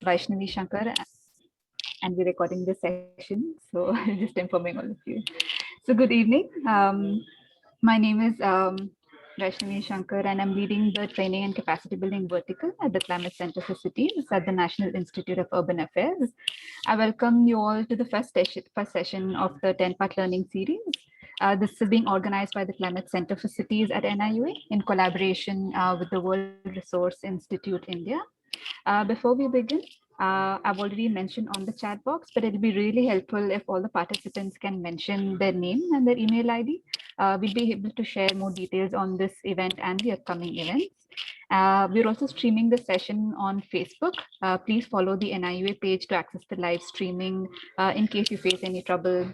Vaishnavi Shankar, and we're recording this session. So just informing all of you. So good evening. My name is Vaishnavi Shankar, and I'm leading the training and capacity building vertical at the Climate Center for Cities at the National Institute of Urban Affairs. I welcome you all to the first session of the 10-part learning series. This is being organized by the Climate Center for Cities at NIUA in collaboration with the World Resource Institute India. Before we begin, I've already mentioned on the chat box, but it'll be really helpful if all the participants can mention their name and their email ID. We'll be able to share more details on this event and the upcoming events. We're also streaming the session on Facebook. Please follow the NIUA page to access the live streaming in case you face any trouble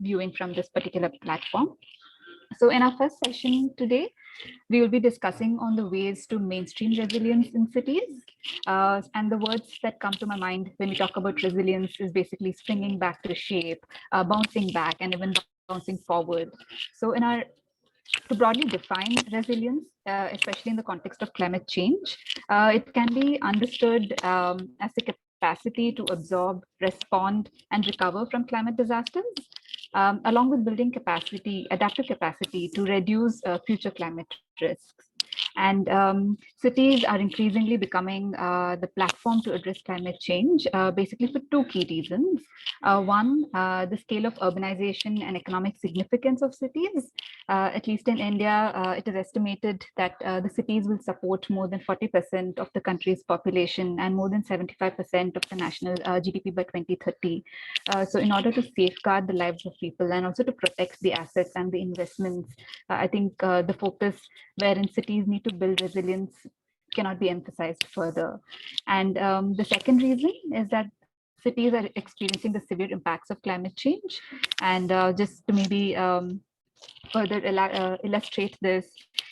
viewing from this particular platform. So in our first session today, we will be discussing on the ways to mainstream resilience in cities. And the words that come to my mind when we talk about resilience is basically springing back to shape, bouncing back, and even bouncing forward. So to broadly define resilience, especially in the context of climate change, it can be understood as the capacity to absorb, respond, and recover from climate disasters, along with building capacity, adaptive capacity to reduce future climate risks. And cities are increasingly becoming the platform to address climate change, basically for two key reasons. One, the scale of urbanization and economic significance of cities. At least in India, it is estimated that the cities will support more than 40% of the country's population and more than 75% of the national GDP by 2030. So in order to safeguard the lives of people and also to protect the assets and the investments, I think the focus wherein cities need to build resilience cannot be emphasized further. And the second reason is that cities are experiencing the severe impacts of climate change. And just to maybe further illustrate this,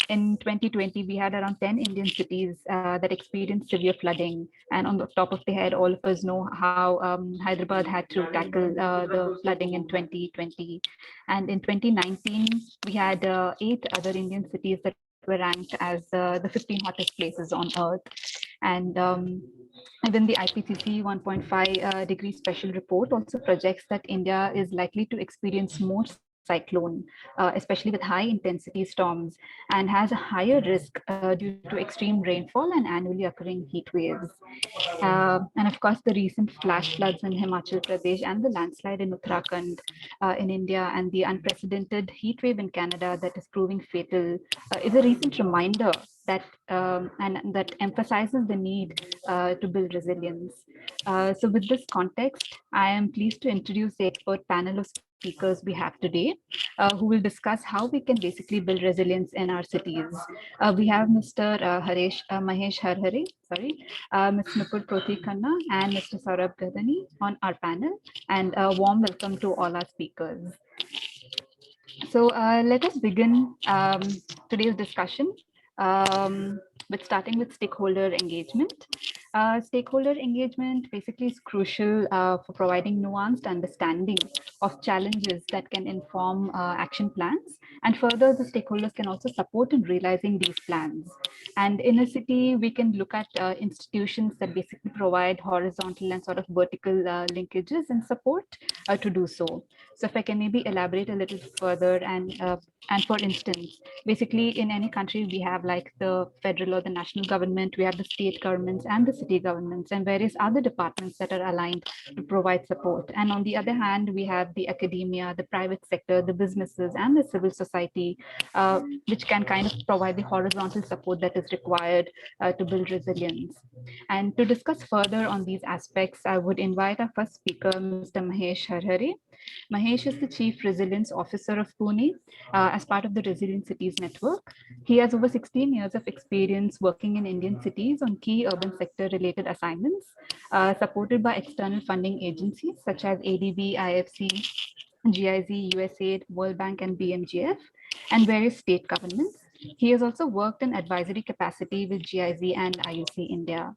in 2020, we had around 10 Indian cities that experienced severe flooding. And on the top of the head, all of us know how Hyderabad had to tackle the flooding in 2020. And in 2019, we had 8 other Indian cities that were ranked as the 15 hottest places on Earth. And even the IPCC 1.5 degree special report also projects that India is likely to experience more cyclone, especially with high intensity storms, and has a higher risk due to extreme rainfall and annually occurring heat waves. And of course, the recent flash floods in Himachal Pradesh and the landslide in Uttarakhand in India and the unprecedented heat wave in Canada that is proving fatal is a recent reminder that and that emphasizes the need to build resilience. So with this context, I am pleased to introduce the expert panel of speakers we have today, who will discuss how we can basically build resilience in our cities. We have Mr. Mahesh Harhare, Ms. Nupur Proti Khanna, and Mr. Saurabh Gadani on our panel, and a warm welcome to all our speakers. So let us begin today's discussion with starting with stakeholder engagement. Stakeholder engagement basically is crucial for providing nuanced understanding of challenges that can inform action plans. And further, the stakeholders can also support in realizing these plans. And in a city, we can look at institutions that basically provide horizontal and sort of vertical linkages and support to do so. So if I can maybe elaborate a little further, and for instance, basically in any country, we have like the federal or the national government, we have the state governments and the city governments and various other departments that are aligned to provide support. And on the other hand, we have the academia, the private sector, the businesses and the civil society, which can kind of provide the horizontal support that is required to build resilience. And to discuss further on these aspects, I would invite our first speaker, Mr. Mahesh Harhare. Mahesh is the Chief Resilience Officer of Pune as part of the Resilient Cities Network. He has over 16 years of experience working in Indian cities on key urban sector related assignments, supported by external funding agencies such as ADB, IFC, GIZ, USAID, World Bank, and BMGF, and various state governments. He has also worked in advisory capacity with GIZ and IUC India.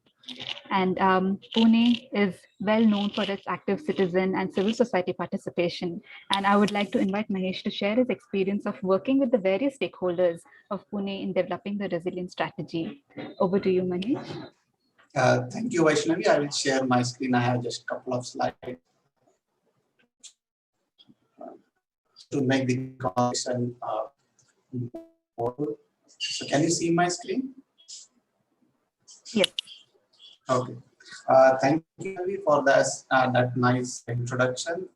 And Pune is well known for its active citizen and civil society participation. And I would like to invite Mahesh to share his experience of working with the various stakeholders of Pune in developing the resilience strategy. Over to you, Mahesh. Thank you, Vaishnavi. I will share my screen. I have just a couple of slides just to make the conversation more. So, can you see my screen? Yes. Okay. Thank you, Vaishnavi, for that nice introduction.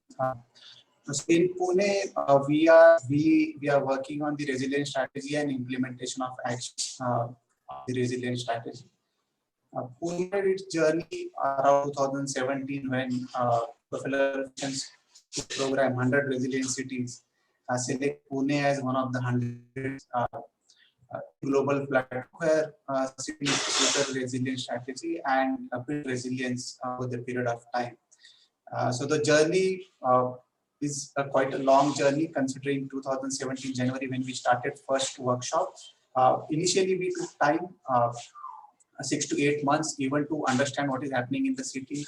So in Pune, we are working on the resilience strategy and implementation of action of the resilience strategy. Pune had its journey around 2017 when Rockefeller Foundation's program 100 Resilient Cities select Pune as one of the 100 global platform where cities together resilience strategy and build resilience over the period of time. So the journey is quite a long journey considering 2017 January when we started first workshop. Initially we took time 6 to 8 months even to understand what is happening in the city,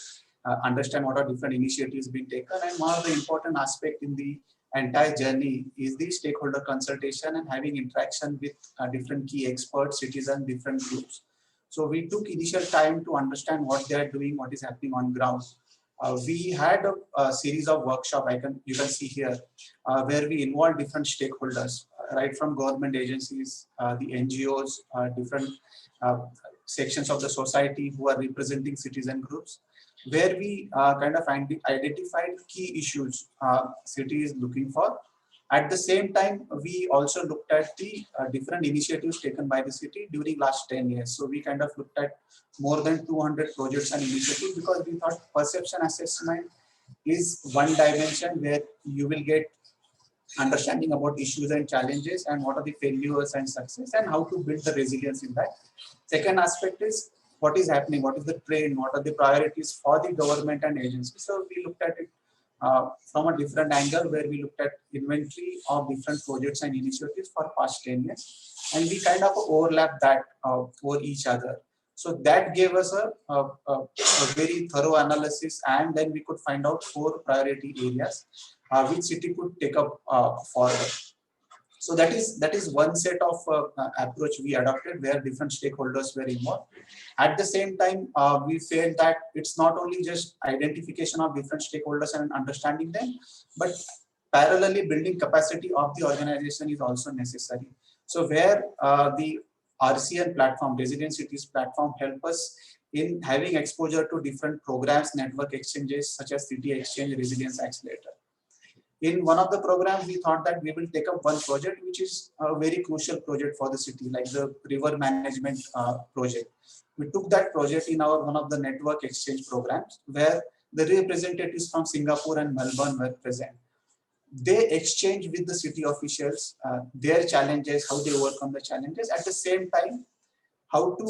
understand what are different initiatives being taken, and one of the important aspect in the entire journey is the stakeholder consultation and having interaction with different key experts, citizens, different groups. So we took initial time to understand what they are doing, what is happening on ground. We had a series of workshop you can see here where we involved different stakeholders, right from government agencies, the NGOs, different uh, sections of the society who are representing citizen groups, where we kind of identified key issues city is looking for. At the same time, we also looked at the different initiatives taken by the city during last 10 years. So we kind of looked at more than 200 projects and initiatives because we thought perception assessment is one dimension where you will get understanding about issues and challenges and what are the failures and success and how to build the resilience in that. Second aspect is what is happening, what is the trend, what are the priorities for the government and agencies. So we looked at it from a different angle where we looked at inventory of different projects and initiatives for past 10 years and we kind of overlap that for each other. So that gave us a very thorough analysis and then we could find out 4 priority areas which city could take up forward. So that is one set of approach we adopted where different stakeholders were involved. At the same time, we felt that it's not only just identification of different stakeholders and understanding them, but parallelly building capacity of the organization is also necessary. So where the RCN platform, Resilient Cities platform, help us in having exposure to different programs, network exchanges such as City Exchange, Resilience Accelerator. In one of the programs, we thought that we will take up one project, which is a very crucial project for the city, like the river management project. We took that project in our one of the network exchange programs, where the representatives from Singapore and Melbourne were present. They exchange with the city officials their challenges, how they overcome the challenges. At the same time, how to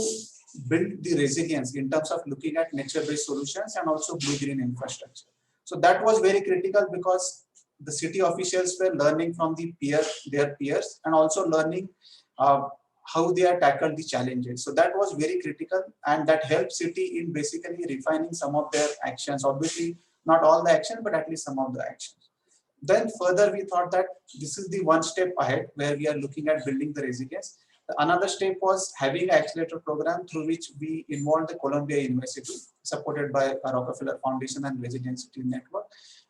build the resilience in terms of looking at nature-based solutions and also blue-green infrastructure. So that was very critical because the city officials were learning from their peers and also learning uh, how they are tackled the challenges. So that was very critical and that helped city in basically refining some of their actions. Obviously, not all the action, but at least some of the actions. Then further, we thought that this is the one step ahead where we are looking at building the resilience. Another step was having an accelerator program through which we involved the Columbia University, supported by a Rockefeller Foundation and Resilience City Network,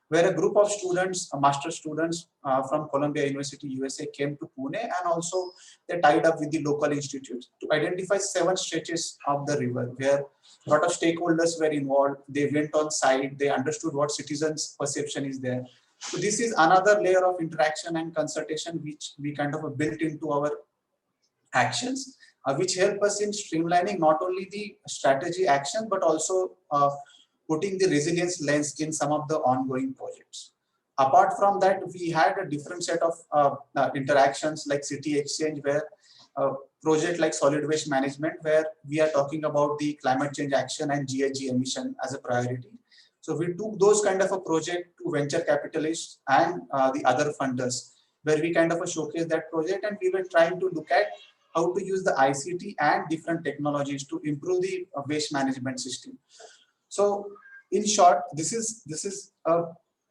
where a group of students, master students from Columbia University, USA, came to Pune and also they tied up with the local institutes to identify 7 stretches of the river where a lot of stakeholders were involved. They went on site, they understood what citizens' perception is there. So this is another layer of interaction and consultation which we kind of built into our actions, which help us in streamlining not only the strategy action, but also putting the resilience lens in some of the ongoing projects. Apart from that, we had a different set of interactions like City Exchange, where project like solid waste management, where we are talking about the climate change action and GHG emission as a priority. So we took those kind of a project to venture capitalists and the other funders, where we kind of showcase that project and we were trying to look at how to use the ICT and different technologies to improve the waste management system. So in short, this is a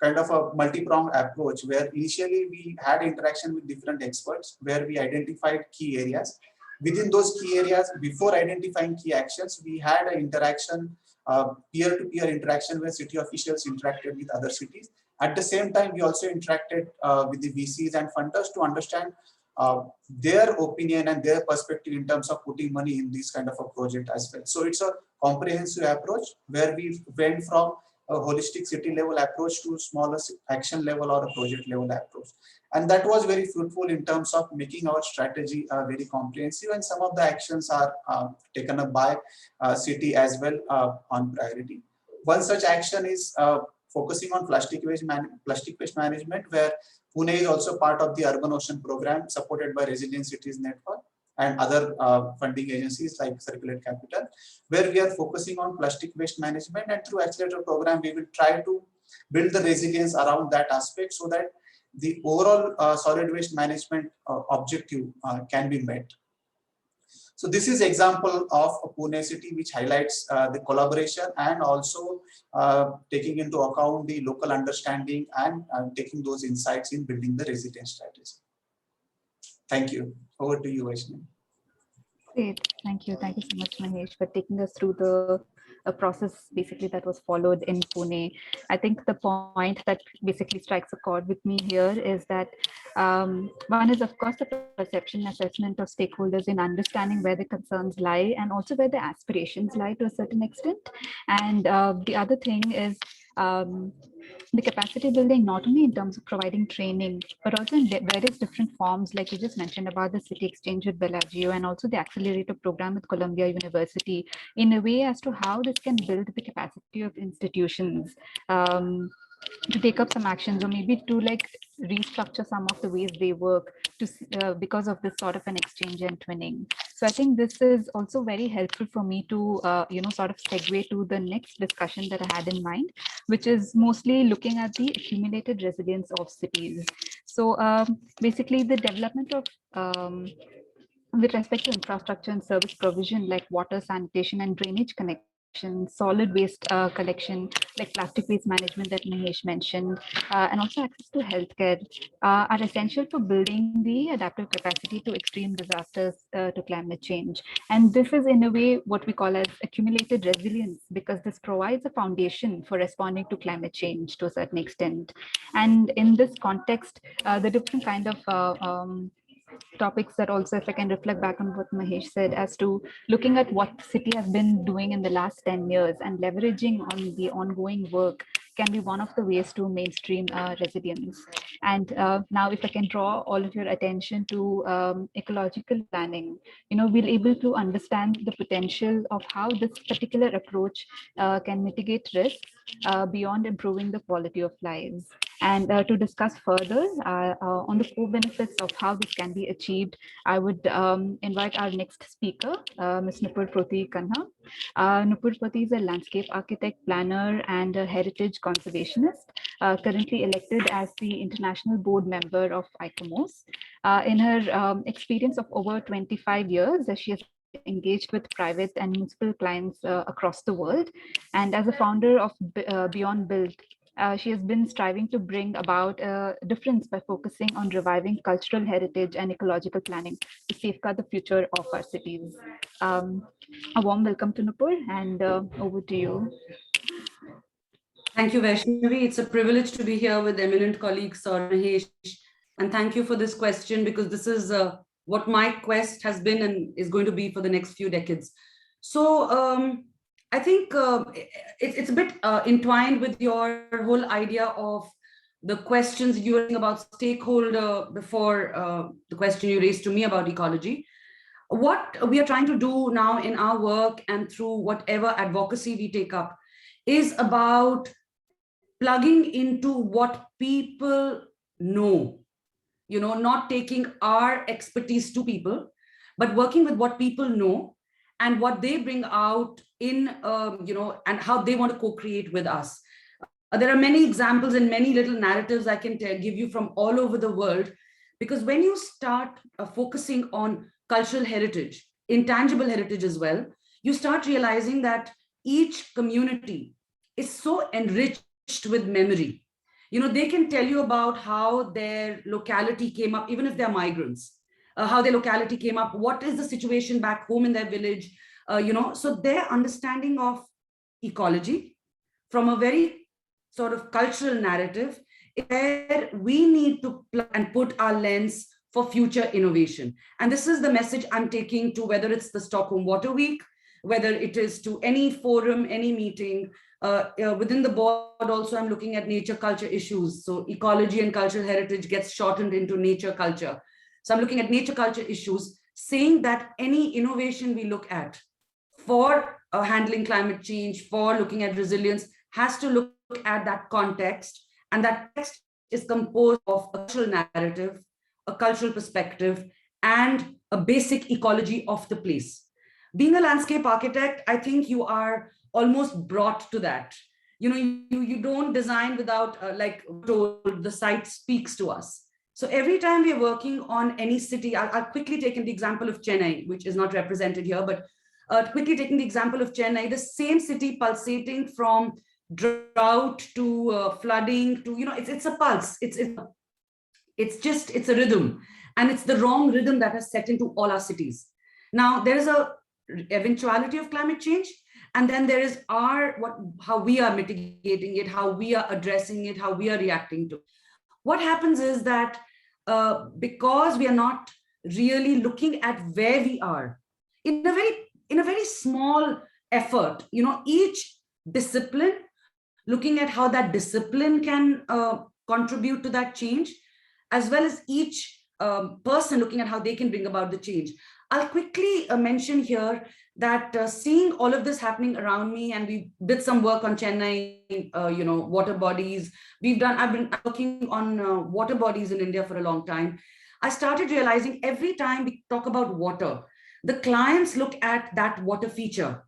kind of a multi-pronged approach where initially we had interaction with different experts where we identified key areas. within those key areas, before identifying key actions, we had an interaction, peer-to-peer interaction where city officials interacted with other cities. At the same time, we also interacted with the VCs and funders to understand their opinion and their perspective in terms of putting money in this kind of a project as well. So it's a comprehensive approach where we went from a holistic city level approach to smaller action level or a project level approach. And that was very fruitful in terms of making our strategy very comprehensive, and some of the actions are taken up by city as well on priority. One such action is focusing on plastic waste management, where Pune is also part of the Urbanization program supported by Resilient Cities Network and other funding agencies like Circular Capital, where we are focusing on plastic waste management, and through Accelerator program, we will try to build the resilience around that aspect so that the overall solid waste management objective can be met. So this is example of a Pune city which highlights the collaboration and also taking into account the local understanding and taking those insights in building the resilience strategy. Thank you. Over to you, Vaishnavi. Great. Thank you. Thank you so much, Mahesh, for taking us through the process basically that was followed in Pune. I think the point that basically strikes a chord with me here is that one is, of course, the perception assessment of stakeholders in understanding where the concerns lie and also where the aspirations lie to a certain extent. And the other thing is the capacity building, not only in terms of providing training, but also in various different forms, like you just mentioned about the city exchange with Bellagio and also the accelerator program with Columbia University, in a way as to how this can build the capacity of institutions to take up some actions, or maybe to like restructure some of the ways they work to because of this sort of an exchange and twinning. So I think this is also very helpful for me to sort of segue to the next discussion that I had in mind, which is mostly looking at the accumulated resilience of cities. So basically the development of with respect to infrastructure and service provision like water, sanitation, and drainage connection, solid waste collection, like plastic waste management that Mahesh mentioned, and also access to healthcare are essential for building the adaptive capacity to extreme disasters to climate change. And this is in a way what we call as accumulated resilience, because this provides a foundation for responding to climate change to a certain extent. And in this context, the different kind of topics that also, if I can reflect back on what Mahesh said, as to looking at what the city has been doing in the last 10 years and leveraging on the ongoing work can be one of the ways to mainstream resilience. And now if I can draw all of your attention to ecological planning, we'll able to understand the potential of how this particular approach can mitigate risks beyond improving the quality of lives. And to discuss further on the core benefits of how this can be achieved, I would invite our next speaker, Ms. Nupur Proti Kanha. Nupur Proti is a landscape architect, planner, and a heritage conservationist, currently elected as the international board member of ICOMOS. In her experience of over 25 years, she has engaged with private and municipal clients across the world. And as a founder of Beyond Build, she has been striving to bring about a difference by focusing on reviving cultural heritage and ecological planning to safeguard the future of our cities. A warm welcome to Nupur, and over to you. Thank you, Vaishnavi. It's a privilege to be here with eminent colleague Sir Mahesh. And thank you for this question, because this is what my quest has been and is going to be for the next few decades. So I think it's a bit entwined with your whole idea of the questions you were about stakeholder before the question you raised to me about ecology. What we are trying to do now in our work and through whatever advocacy we take up is about plugging into what people know, not taking our expertise to people, but working with what people know and what they bring out in, and how they want to co-create with us. There are many examples and many little narratives I can give you from all over the world, because when you start focusing on cultural heritage, intangible heritage as well, you start realizing that each community is so enriched with memory. They can tell you about how their locality came up, even if they're migrants. how their locality came up, what is the situation back home in their village, so their understanding of ecology from a very sort of cultural narrative, where we need to plug and put our lens for future innovation. And this is the message I'm taking to, whether it's the Stockholm Water Week, whether it is to any forum, any meeting. Within the board also, I'm looking at nature culture issues. So ecology and cultural heritage gets shortened into nature culture. So I'm looking at nature culture issues, saying that any innovation we look at for handling climate change, for looking at resilience, has to look at that context. And that text is composed of a cultural narrative, a cultural perspective, and a basic ecology of the place. Being a landscape architect, I think you are almost brought to that. You don't design without, like told, the site speaks to us. So every time we are working on any city, I'll quickly take the example of Chennai, which is not represented here, but quickly taking the example of Chennai, the same city pulsating from drought to flooding to, it's a pulse. It's a rhythm, and it's the wrong rhythm that has set into all our cities. Now there is a eventuality of climate change, and then there is how we are mitigating it, how we are addressing it, how we are reacting to it. What happens is that because we are not really looking at where we are in a very small effort, each discipline, looking at how that discipline can contribute to that change, as well as each person looking at how they can bring about the change. I'll quickly mention here that seeing all of this happening around me, and we did some work on Chennai, water bodies. I've been working on water bodies in India for a long time. I started realizing every time we talk about water, the clients look at that water feature.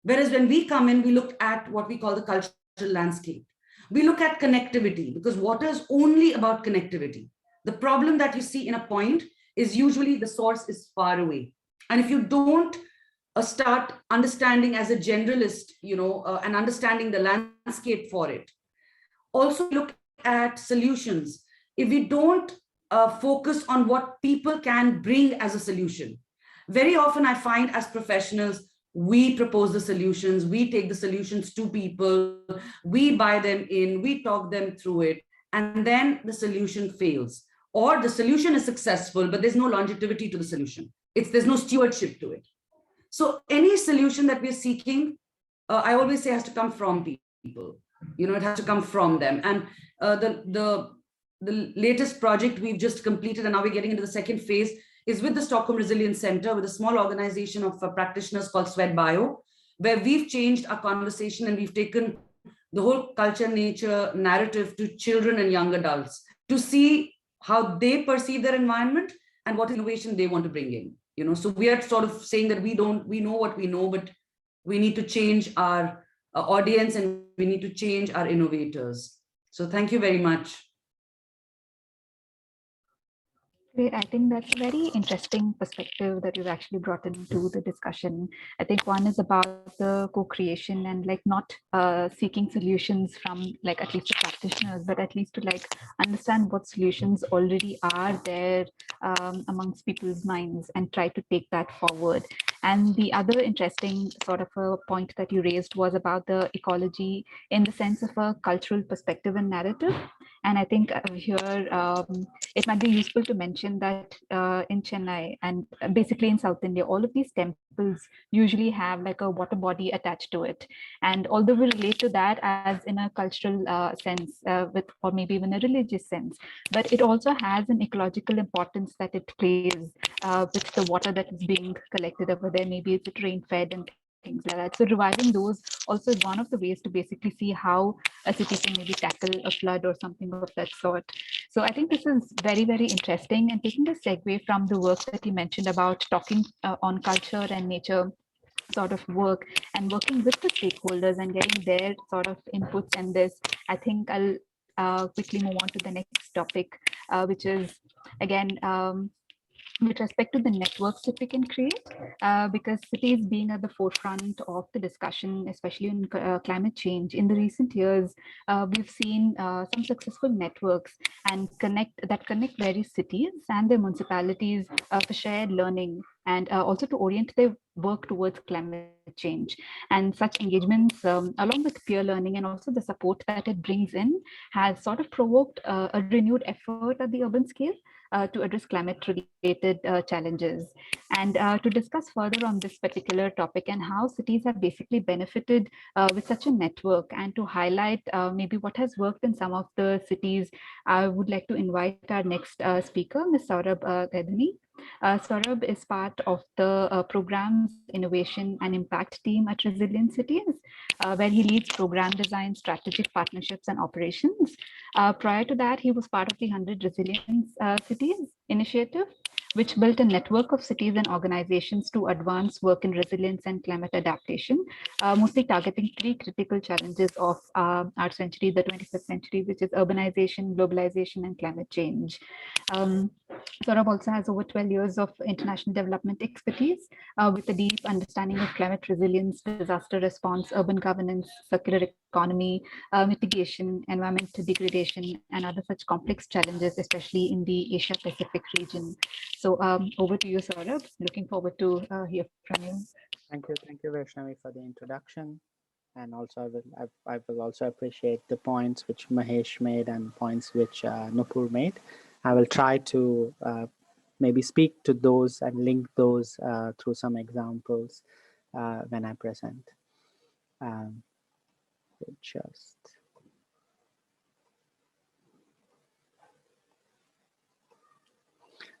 Whereas when we come in, we look at what we call the cultural landscape. We look at connectivity, because water is only about connectivity. The problem that you see in a point is usually the source is far away. And if you don't start understanding as a generalist, and understanding the landscape for it, also look at solutions. If we don't focus on what people can bring as a solution, very often I find as professionals, we propose the solutions, we take the solutions to people, we buy them in, we talk them through it, and then the solution fails. Or the solution is successful, but there's no longevity to the solution. There's no stewardship to it. So any solution that we're seeking, I always say, has to come from people. It has to come from them. And the latest project we've just completed, and now we're getting into the second phase, is with the Stockholm Resilience Center, with a small organization of practitioners called Sweat Bio, where we've changed our conversation and we've taken the whole culture, nature narrative to children and young adults to see how they perceive their environment and what innovation they want to bring in. So we are sort of saying that we know what we know, but we need to change our audience, and we need to change our innovators. So thank you very much. Great. I think that's a very interesting perspective that you've actually brought into the discussion. I think one is about the co-creation and not seeking solutions from at least the practitioners, but at least to understand what solutions already are there amongst people's minds and try to take that forward. And the other interesting sort of a point that you raised was about the ecology in the sense of a cultural perspective and narrative. And I think here it might be useful to mention that in Chennai and basically in South India, all of these temples usually have a water body attached to it. And although we relate to that as in a cultural sense or maybe even a religious sense, but it also has an ecological importance that it plays with the water that is being collected over there. Maybe it's rain fed and things like that. So reviving those also is one of the ways to basically see how a city can maybe tackle a flood or something of that sort. So I think this is very, very interesting, and taking a segue from the work that you mentioned about talking on culture and nature sort of work and working with the stakeholders and getting their sort of inputs in this, I think I'll quickly move on to the next topic, which is again with respect to the networks that we can create, because cities being at the forefront of the discussion, especially in climate change, in the recent years, we've seen some successful networks and connect various cities and their municipalities for shared learning and also to orient their work towards climate change. And such engagements, along with peer learning and also the support that it brings in, has sort of provoked a renewed effort at the urban scale to address climate related challenges. And to discuss further on this particular topic and how cities have basically benefited with such a network, and to highlight maybe what has worked in some of the cities, I would like to invite our next speaker, Ms. Saurabh Gaidhani. Saurabh is part of the program's innovation and impact team at Resilient Cities, where he leads program design, strategic partnerships, and operations. Prior to that, he was part of the 100 Resilience Cities initiative, which built a network of cities and organizations to advance work in resilience and climate adaptation, mostly targeting three critical challenges of our century, the 21st century, which is urbanization, globalization, and climate change. Um, Saurabh also has over 12 years of international development expertise with a deep understanding of climate resilience, disaster response, urban governance, circular economy, mitigation, environmental degradation, and other such complex challenges, especially in the Asia Pacific region. So over to you, Saurabh. Looking forward to hear from you. Thank you, Vaishnavi, for the introduction. And also, I will also appreciate the points which Mahesh made and points which Nupur made. I will try to maybe speak to those and link those through some examples when I present. Um, just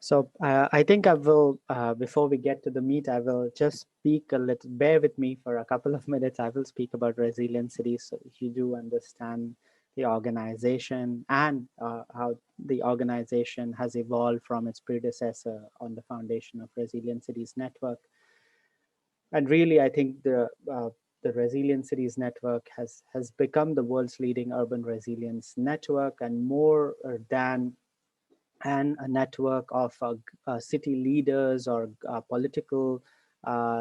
So I think I will, before we get to the meat, I will just speak a little, bear with me for a couple of minutes. I will speak about resilient cities so you do understand the organization and how the organization has evolved from its predecessor on the foundation of Resilient Cities Network. And really, I think the Resilient Cities Network has become the world's leading urban resilience network, and more than and a network of city leaders or political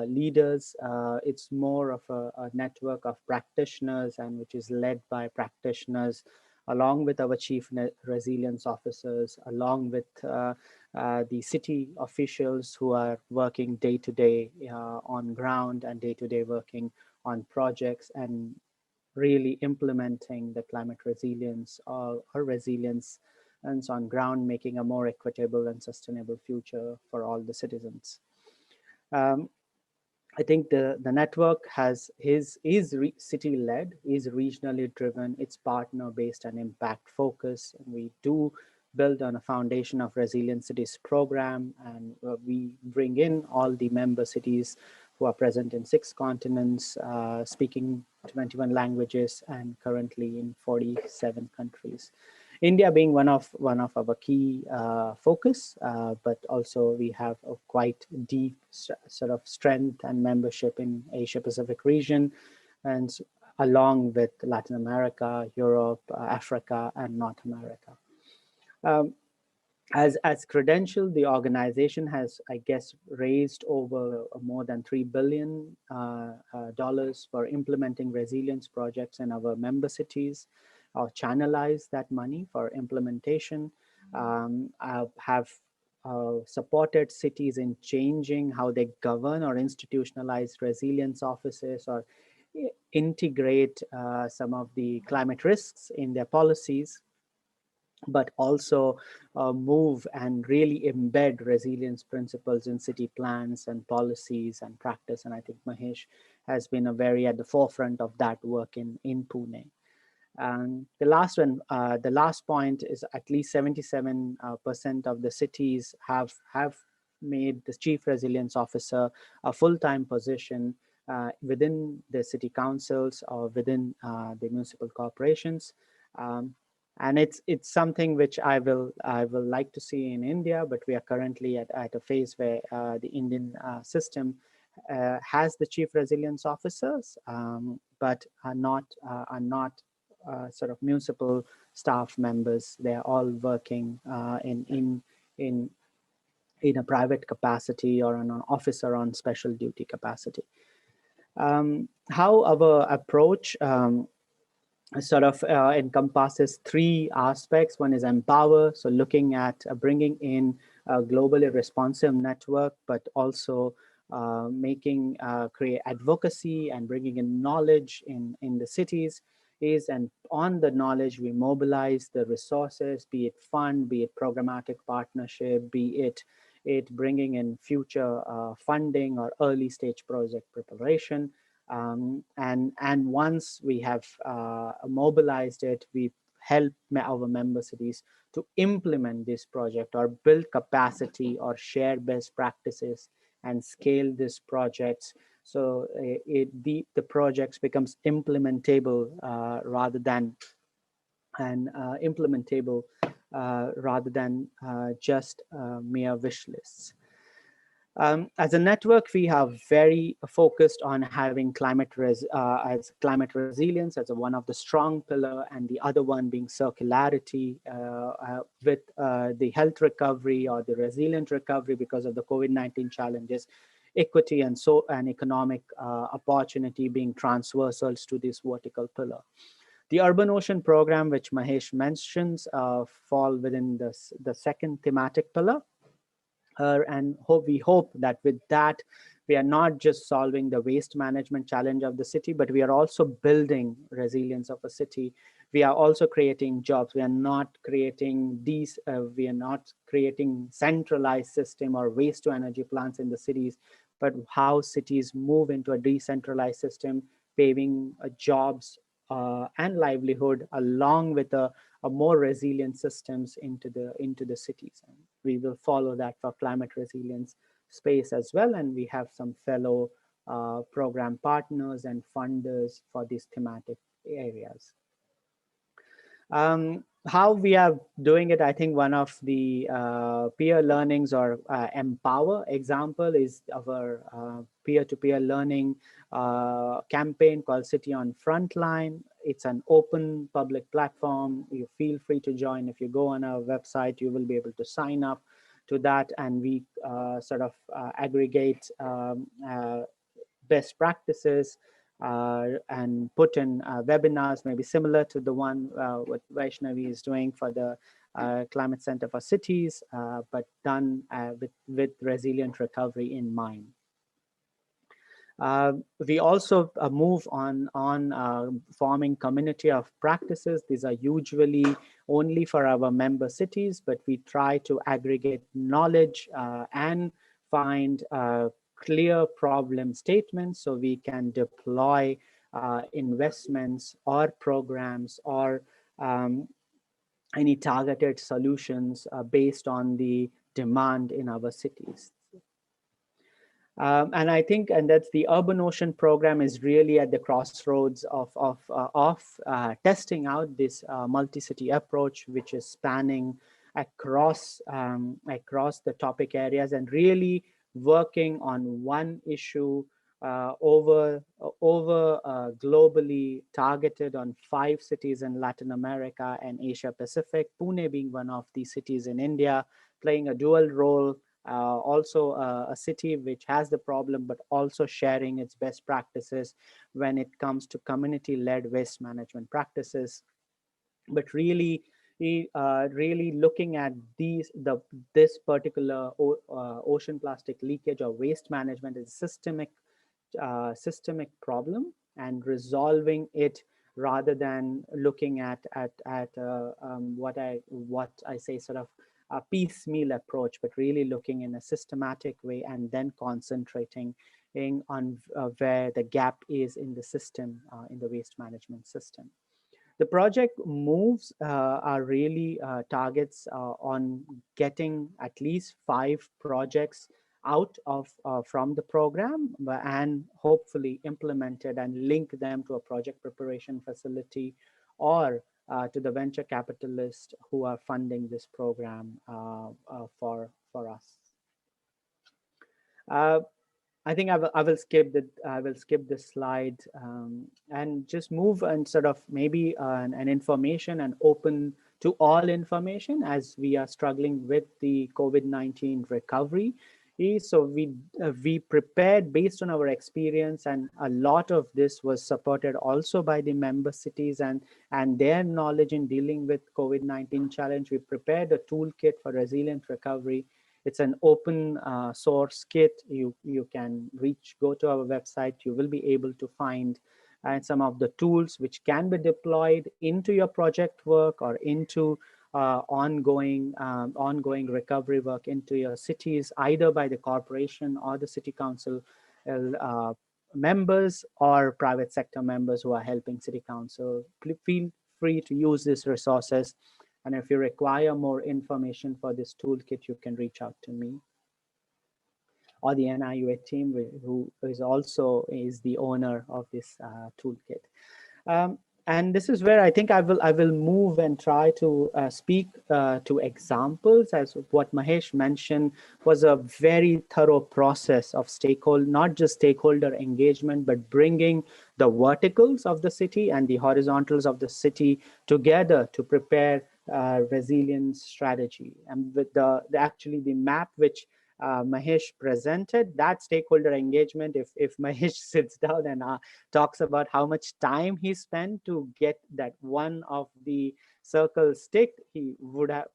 leaders. It's more of a network of practitioners, and which is led by practitioners along with our chief resilience officers, along with the city officials who are working day to day on ground and day to day working on projects and really implementing the climate resilience or resilience and on ground, making a more equitable and sustainable future for all the citizens. I think the network is city-led, is regionally driven, it's partner-based and impact-focused. And we do build on a foundation of Resilient Cities program, and we bring in all the member cities who are present in 6 continents, speaking 21 languages, and currently in 47 countries. India being one of our key focus, but also we have a quite deep sort of strength and membership in Asia Pacific region, and along with Latin America, Europe, Africa, and North America. As credentialed, the organization has, I guess, raised over more than $3 billion for implementing resilience projects in our member cities, or channelize that money for implementation. Have supported cities in changing how they govern or institutionalize resilience offices, or integrate some of the climate risks in their policies, but also move and really embed resilience principles in city plans and policies and practice. And I think Mahesh has been very at the forefront of that work in Pune. And the last point is at least 77% of the cities have made the chief resilience officer a full-time position within the city councils or within the municipal corporations. And it's something which I will like to see in India, but we are currently at a phase where the Indian system has the chief resilience officers, but are not sort of municipal staff members. They are all working in in a private capacity or an officer on special duty capacity. How our approach sort of encompasses three aspects. One is empower, so looking at bringing in a globally responsive network, but also create advocacy and bringing in knowledge in the cities is, and on the knowledge we mobilize the resources, be it fund, be it programmatic partnership, be it bringing in future funding or early stage project preparation. And once we have mobilized it, we help our member cities to implement this project or build capacity or share best practices and scale these projects. So the projects becomes implementable rather than just mere wish lists. As a network, we are very focused on having as climate resilience as one of the strong pillar, and the other one being circularity with the health recovery or the resilient recovery because of the COVID-19 challenges, equity and economic opportunity being transversals to this vertical pillar. The Urban Ocean program, which Mahesh mentions, fall within the second thematic pillar. And we hope that with that, we are not just solving the waste management challenge of the city, but we are also building resilience of a city. We are also creating jobs. We are not creating centralized system or waste to energy plants in the cities, but how cities move into a decentralized system, paving jobs and livelihood along with a more resilient systems into the cities. And we will follow that for climate resilience space as well. And we have some fellow program partners and funders for these thematic areas. How we are doing it, I think one of the peer learnings or empower example is our peer-to-peer learning campaign called City on Frontline. It's an open public platform. You feel free to join. If you go on our website, you will be able to sign up to that, and we aggregate best practices and put in webinars, maybe similar to the one what Vaishnavi is doing for the Climate Center for Cities, but done with resilient recovery in mind. We also move on forming community of practices. These are usually only for our member cities, but we try to aggregate knowledge and find clear problem statements so we can deploy investments or programs or any targeted solutions based on the demand in our cities. And I think, and that's the Urban Ocean program is really at the crossroads of testing out this multi-city approach, which is spanning across the topic areas and really working on one issue over globally, targeted on 5 cities in Latin America and Asia Pacific, Pune being one of the cities in India, playing a dual role. Also a city which has the problem, but also sharing its best practices when it comes to community-led waste management practices. But really looking at this particular ocean plastic leakage or waste management is a systemic problem, and resolving it rather than looking at what I say sort of a piecemeal approach, but really looking in a systematic way and then concentrating on where the gap is in the system, in the waste management system. The project moves are really targets on getting at least 5 projects out of from the program and hopefully implemented and link them to a project preparation facility or to the venture capitalists who are funding this program for us. I think I will skip this slide and just move and sort of maybe an information and open to all information as we are struggling with the COVID-19 recovery. So we prepared based on our experience, and a lot of this was supported also by the member cities and their knowledge in dealing with COVID-19 challenge. We prepared a toolkit for resilient recovery. It's an open source kit. You can go to our website. You will be able to find some of the tools which can be deployed into your project work or into ongoing recovery work into your cities, either by the corporation or the city council members or private sector members who are helping city council. Feel free to use these resources. And if you require more information for this toolkit, you can reach out to me or the NIUA team, who is also the owner of this toolkit. And this is where I think I will move and try to speak to examples, as what Mahesh mentioned was a very thorough process of not just stakeholder engagement, but bringing the verticals of the city and the horizontals of the city together to prepare resilience strategy. And with actually the map which Mahesh presented, that stakeholder engagement, if Mahesh sits down and talks about how much time he spent to get that one of the circles ticked, he would have,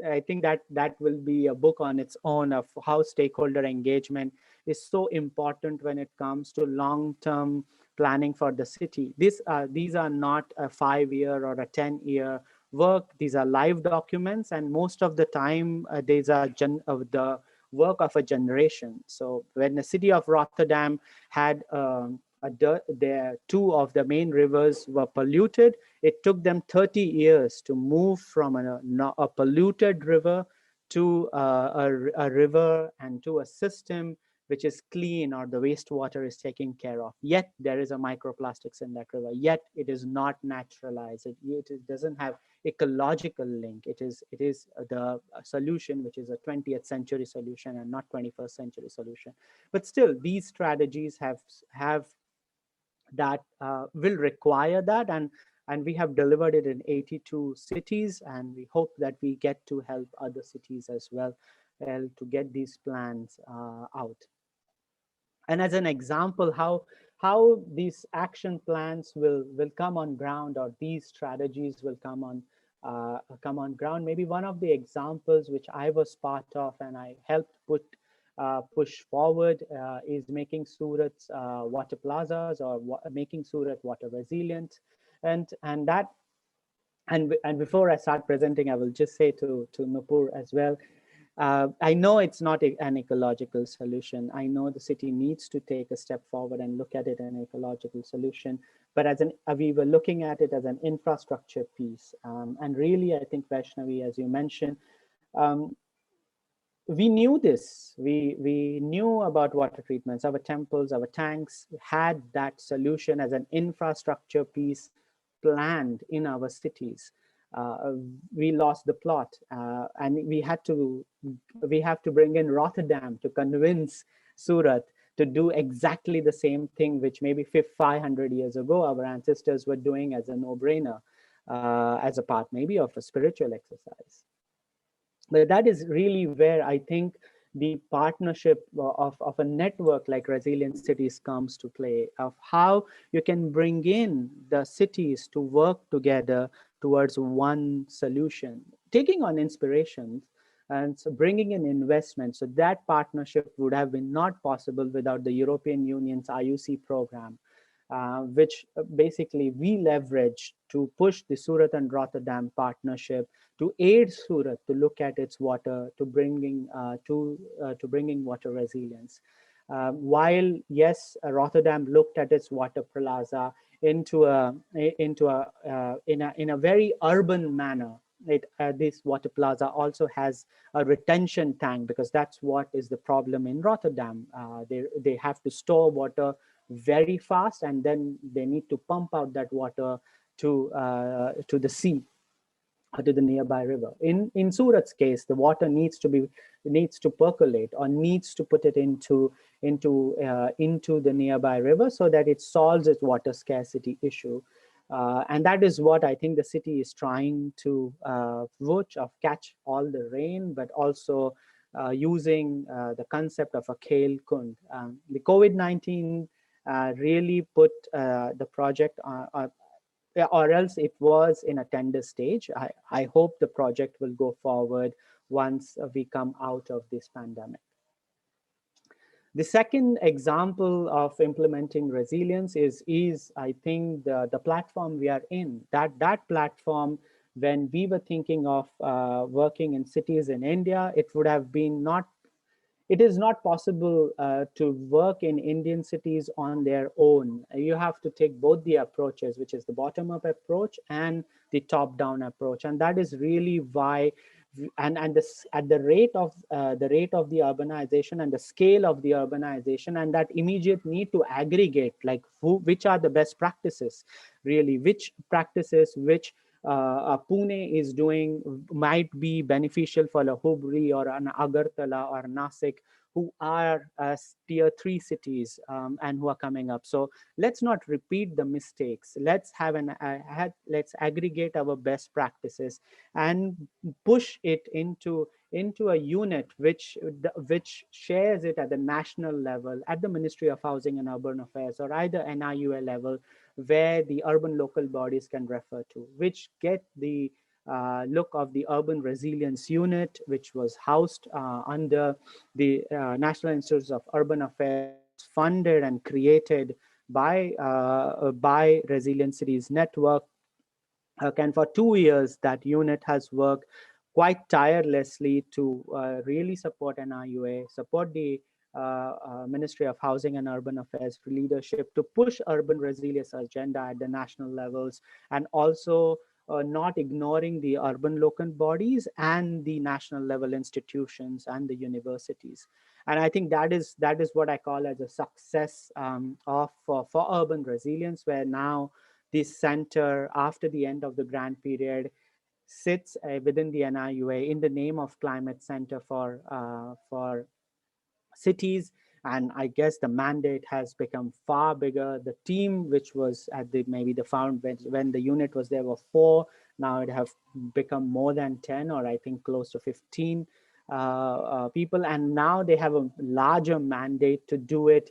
I think that will be a book on its own of how stakeholder engagement is so important when it comes to long-term planning for the city. These are not a 5-year or a 10-year work. These are live documents, and most of the time these are the work of a generation. So when the city of Rotterdam had two of the main rivers were polluted, it took them 30 years to move from a polluted river to a river and to a system which is clean, or the wastewater is taken care of. Yet there is a microplastics in that river. Yet it is not naturalized. It doesn't have ecological link. It is the solution, which is a 20th century solution and not 21st century solution. But still, these strategies have that will require that, and we have delivered it in 82 cities, and we hope that we get to help other cities as well to get these plans out. And as an example, how these action plans will come on ground, or these strategies will come on ground. Maybe one of the examples which I was part of and I helped push forward is making Surat's water plazas, or making Surat water resilient, and before I start presenting, I will just say to Nupur as well. I know it's not an ecological solution. I know the city needs to take a step forward and look at it an ecological solution. But we were looking at it as an infrastructure piece. And really, I think, Vaishnavi, as you mentioned, we knew this. We knew about water treatments. Our temples, our tanks had that solution as an infrastructure piece planned in our cities. We lost the plot, and we have to bring in Rotterdam to convince Surat to do exactly the same thing, which maybe 500 years ago our ancestors were doing as a no-brainer, as a part maybe of a spiritual exercise. But that is really where I think the partnership of a network like Resilient Cities comes to play, of how you can bring in the cities to work together towards one solution, taking on inspirations and so bringing in investment. So that partnership would have been not possible without the European Union's IUC program, which basically we leverage to push the Surat and Rotterdam partnership to aid Surat to look at its water, to bringing water resilience. While yes, Rotterdam looked at its water plaza in a very urban manner. This water plaza also has a retention tank, because that's what is the problem in Rotterdam. They have to store water very fast, and then they need to pump out that water to the sea, or to the nearby river. In Surat's case, the water needs to percolate, or needs to put it into the nearby river, so that it solves its water scarcity issue. And that is what I think the city is trying to catch all the rain, but also using the concept of a Kale Kund. The COVID-19 really put the project or else it was in a tender stage. I hope the project will go forward once we come out of this pandemic. The second example of implementing resilience is I think, the platform we are in. That platform, when we were thinking of working in cities in India, it would have been it is not possible to work in Indian cities on their own. You have to take both the approaches, which is the bottom-up approach and the top-down approach. And that is really why, and this, at the rate of the urbanization and the scale of the urbanization, and that immediate need to aggregate, like which are the best practices, really, which practices, which Pune is doing might be beneficial for a Hubli or an Agartala or Nasik, who are tier 3 cities and who are coming up. So let's not repeat the mistakes. Let's let's aggregate our best practices and push it into a unit which shares it at the national level, at the Ministry of Housing and Urban Affairs, or either NIUA level, where the urban local bodies can refer to, which get the look of the Urban Resilience Unit, which was housed under the National Institutes of Urban Affairs, which was funded and created by Resilient Cities Network. And for 2 years, that unit has worked quite tirelessly to really support NIUA, support the Ministry of Housing and Urban Affairs leadership to push urban resilience agenda at the national levels, and also not ignoring the urban local bodies and the national level institutions and the universities. And I think that is what I call as a success for urban resilience, where now this center, after the end of the grant period, sits within the NIUA in the name of Climate Center for Cities. And I guess the mandate has become far bigger. The team, which was at maybe the found when the unit was there, were 4. Now it have become more than 10, or I think close to 15 people. And now they have a larger mandate to do it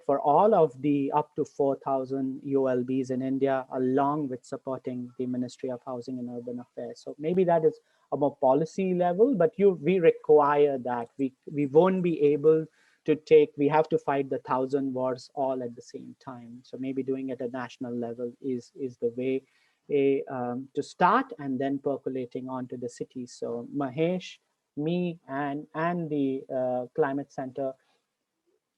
for all of the up to 4,000 ULBs in India, along with supporting the Ministry of Housing and Urban Affairs. So maybe that is a more policy level, but we require that. We won't be able to we have to fight the 1,000 wars all at the same time. So maybe doing it at a national level is the way to start, and then percolating onto the cities. So Mahesh, me, and the Climate Center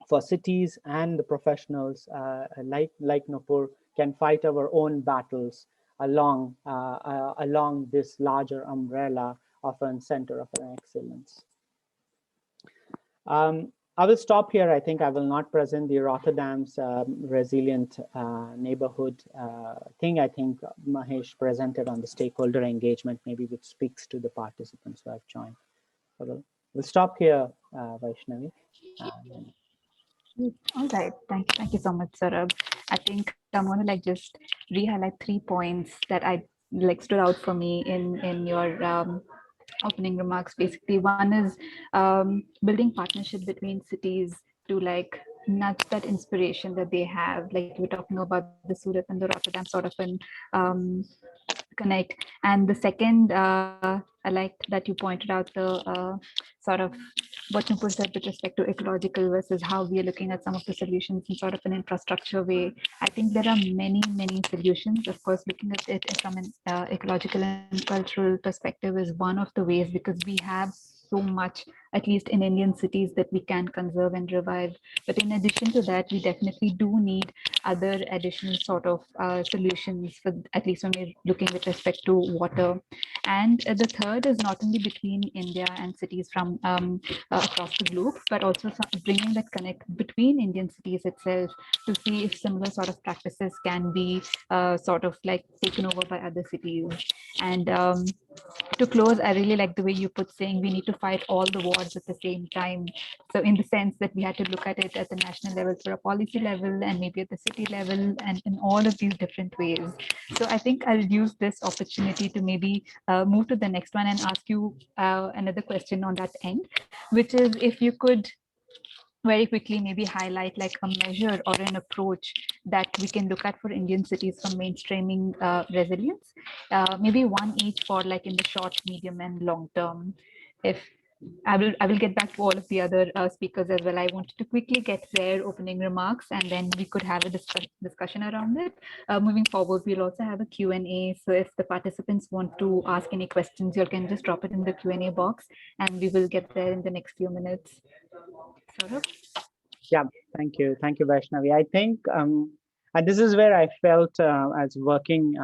for Cities, and the professionals like Nupur can fight our own battles along this larger umbrella of a center of excellence. I will stop here. I think I will not present the Rotterdam's resilient neighborhood thing. I think Mahesh presented on the stakeholder engagement, maybe, which speaks to the participants who have joined. So we'll stop here, Vaishnavi. All right. Thank you so much, Saurabh. I think I'm going to just re-highlight 3 points that I stood out for me in your opening remarks. Basically, one is building partnership between cities to nudge that inspiration that they have. Like we're talking about the Surat and the Rotterdam sort of an connect. And the second, I liked that you pointed out the sort of what Nupur said with respect to ecological versus how we are looking at some of the solutions in sort of an infrastructure way. I think there are many solutions. Of course, looking at it from an ecological and cultural perspective is one of the ways, because we have so much, at least in Indian cities, that we can conserve and revive. But in addition to that, we definitely do need other additional sort of solutions, for at least when we're looking with respect to water. And the third is not only between India and cities from across the globe, but also bringing that connect between Indian cities itself to see if similar sort of practices can be sort of taken over by other cities. And to close, I really like the way you put saying we need to fight all the wars records at the same time. So in the sense that we had to look at it at the national level for a policy level and maybe at the city level and in all of these different ways. So I think I'll use this opportunity to maybe move to the next one and ask you another question on that end, which is if you could very quickly maybe highlight like a measure or an approach that we can look at for Indian cities for mainstreaming resilience, maybe one each for like in the short, medium and long term. If I will get back to all of the other speakers as well. I wanted to quickly get their opening remarks and then we could have a discussion around it. Moving forward, we'll also have a Q&A. So if the participants want to ask any questions, you can just drop it in the Q&A box and we will get there in the next few minutes. Saurabh? Yeah, thank you. Thank you, Vaishnavi. I think, and this is where I felt as working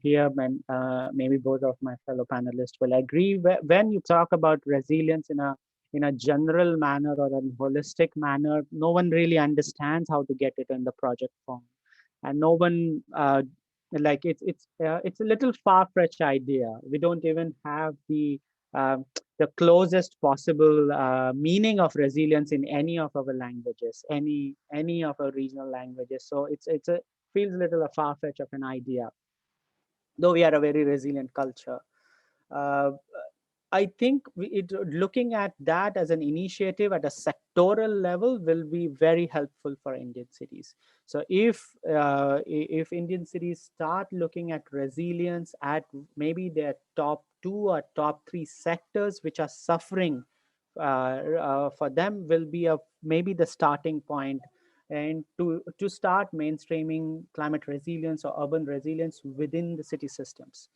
here, when maybe both of my fellow panelists will agree. When you talk about resilience in a general manner or a holistic manner, no one really understands how to get it in the project form, and no one like it's a little far-fetched idea. We don't even have uh, the closest possible meaning of resilience in any of our languages, any of our regional languages. So it's a feels a little far-fetched of an idea, though we are a very resilient culture. Uh, I think looking at that as an initiative at a sectoral level will be very helpful for Indian cities. So if Indian cities start looking at resilience at maybe their top 2 or top 3 sectors which are suffering, for them will be maybe the starting point, and to start mainstreaming climate resilience or urban resilience within the city systems,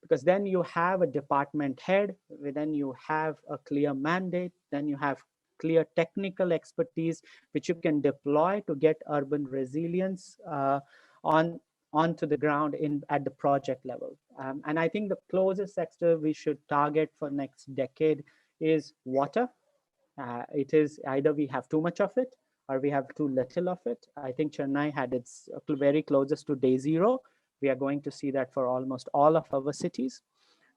because then you have a department head, then you have a clear mandate, then you have clear technical expertise which you can deploy to get urban resilience onto the ground at the project level. And I think the closest sector we should target for next decade is water. It is either we have too much of it or we have too little of it. I think Chennai had its very closest to day zero. We are going to see that for almost all of our cities.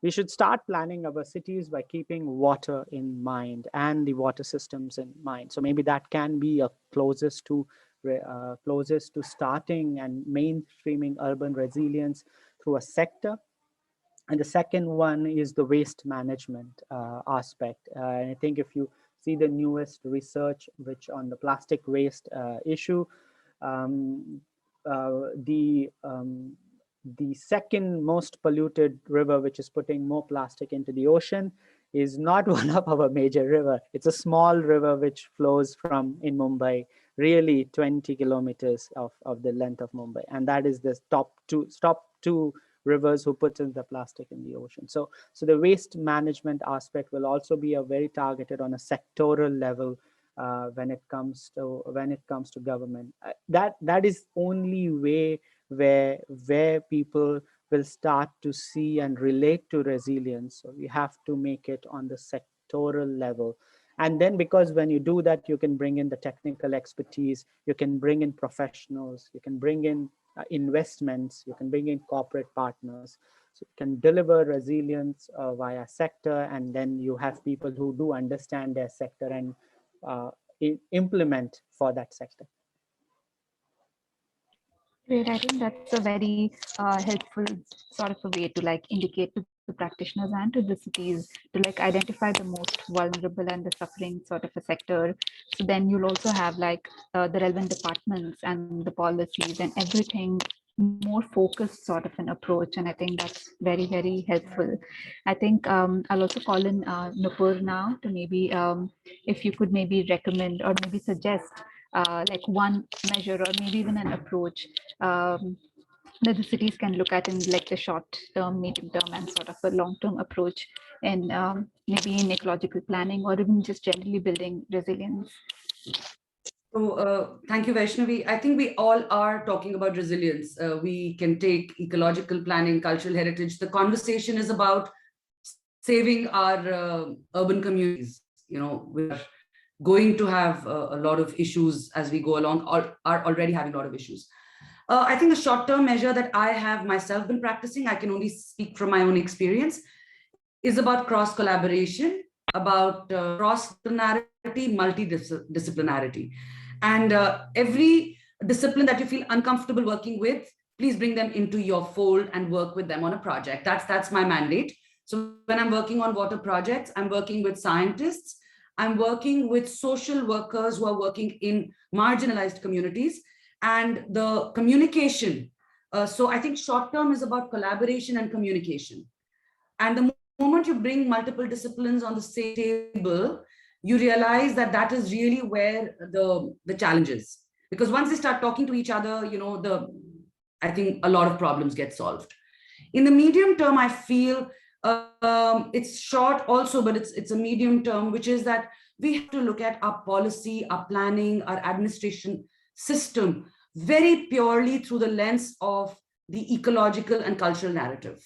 We should start planning our cities by keeping water in mind and the water systems in mind. So maybe that can be a closest to starting and mainstreaming urban resilience through a sector. And the second one is the waste management aspect. And I think if you see the newest research which on the plastic waste issue, um, the second most polluted river, which is putting more plastic into the ocean, is not one of our major river. It's a small river which flows from in Mumbai, really 20 kilometers of the length of Mumbai. And that is the top two rivers who put in the plastic in the ocean. So the waste management aspect will also be a very targeted on a sectoral level when it comes to government. That is only way where people will start to see and relate to resilience. So we have to make it on the sectoral level. And then, because when you do that, you can bring in the technical expertise, you can bring in professionals, you can bring in investments, you can bring in corporate partners. So you can deliver resilience via sector, and then you have people who do understand their sector and implement for that sector. Great. I think that's a very helpful sort of a way to like indicate to the practitioners and to the cities to like identify the most vulnerable and the suffering sort of a sector. So then you'll also have like the relevant departments and the policies and everything more focused sort of an approach. And I think that's very, very helpful. I think I'll also call in Nupur now to maybe if you could maybe recommend or maybe suggest like one measure or maybe even an approach that the cities can look at in like the short term, medium term, and sort of a long term approach in maybe in ecological planning or even just generally building resilience. So thank you, Vaishnavi. I think we all are talking about resilience. We can take ecological planning, cultural heritage. The conversation is about saving our urban communities. You know, we're going to have a lot of issues as we go along, or are already having a lot of issues. I think the short-term measure that I have myself been practicing, I can only speak from my own experience, is about cross-collaboration about cross-disciplinarity, multidisciplinarity. And every discipline that you feel uncomfortable working with, please bring them into your fold and work with them on a project. That's my mandate. So when I'm working on water projects, I'm working with scientists, I'm working with social workers who are working in marginalized communities, and the communication. So I think short term is about collaboration and communication. And the moment you bring multiple disciplines on the same table, you realize that that is really where the challenge is. Because once they start talking to each other, I think a lot of problems get solved. In the medium term, I feel it's short also, but it's a medium term, which is that we have to look at our policy, our planning, our administration system very purely through the lens of the ecological and cultural narrative.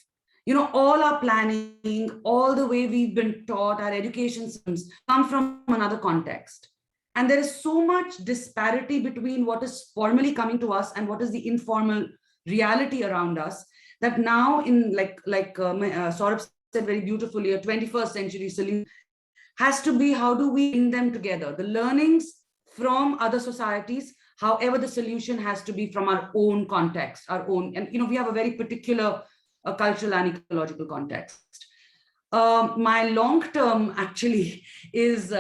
All our planning, all the way we've been taught, our education systems come from another context. And there is so much disparity between what is formally coming to us and what is the informal reality around us, that now in like Saurabh said very beautifully, a 21st century solution has to be, how do we bring them together? The learnings from other societies, however, the solution has to be from our own context, our own, and we have a very particular cultural and ecological context. My long term actually is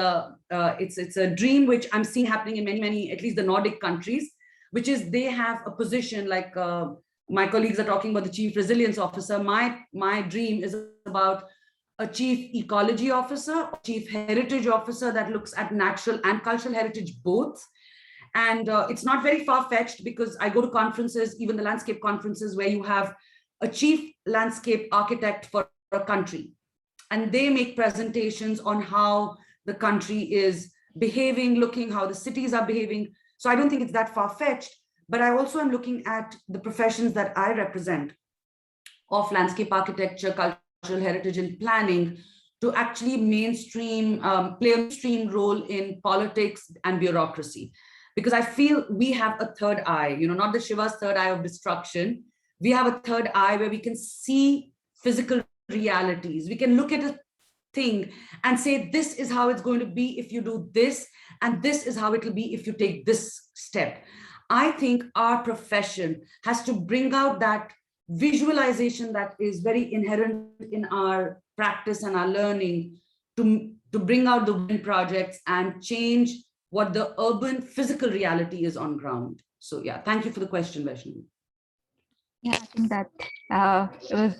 it's a dream which I'm seeing happening in many, at least the Nordic countries, which is they have a position like my colleagues are talking about the chief resilience officer. My dream is about a chief ecology officer, chief heritage officer that looks at natural and cultural heritage both. And it's not very far-fetched, because I go to conferences, even the landscape conferences, where you have a chief landscape architect for a country, and they make presentations on how the country is behaving, looking how the cities are behaving. So I don't think it's that far-fetched, but I also am looking at the professions that I represent of landscape architecture, cultural heritage and planning, to actually mainstream, play a mainstream role in politics and bureaucracy. Because I feel we have a third eye, not the Shiva's third eye of destruction. We have a third eye where we can see physical realities. We can look at a thing and say, this is how it's going to be if you do this, and this is how it will be if you take this step. I think our profession has to bring out that visualization that is very inherent in our practice and our learning, to bring out the wind projects and change what the urban physical reality is on ground. So yeah, thank you for the question, Vaishnavi. Yeah, I think that it was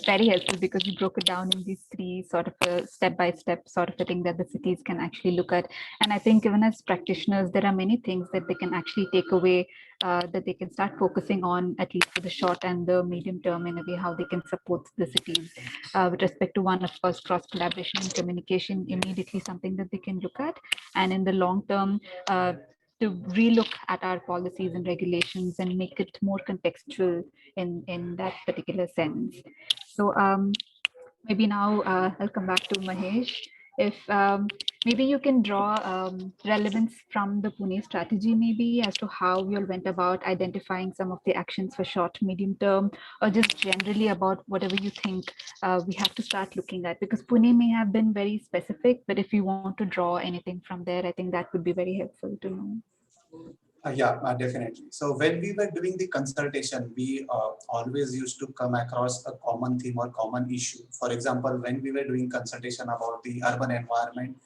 very helpful, because you broke it down in these three sort of a step-by-step sort of a thing that the cities can actually look at. And I think even as practitioners, there are many things that they can actually take away, that they can start focusing on, at least for the short and the medium term, in a way how they can support the cities. With respect to one, of course, cross-collaboration and communication, immediately something that they can look at. And in the long term, to relook at our policies and regulations and make it more contextual in that particular sense. So maybe now I'll come back to Mahesh. If maybe you can draw relevance from the Pune strategy, maybe as to how you all went about identifying some of the actions for short, medium term, or just generally about whatever you think we have to start looking at. Because Pune may have been very specific, but if you want to draw anything from there, I think that would be very helpful to know. Definitely. So when we were doing the consultation, we always used to come across a common theme or common issue. For example, when we were doing consultation about the urban environment,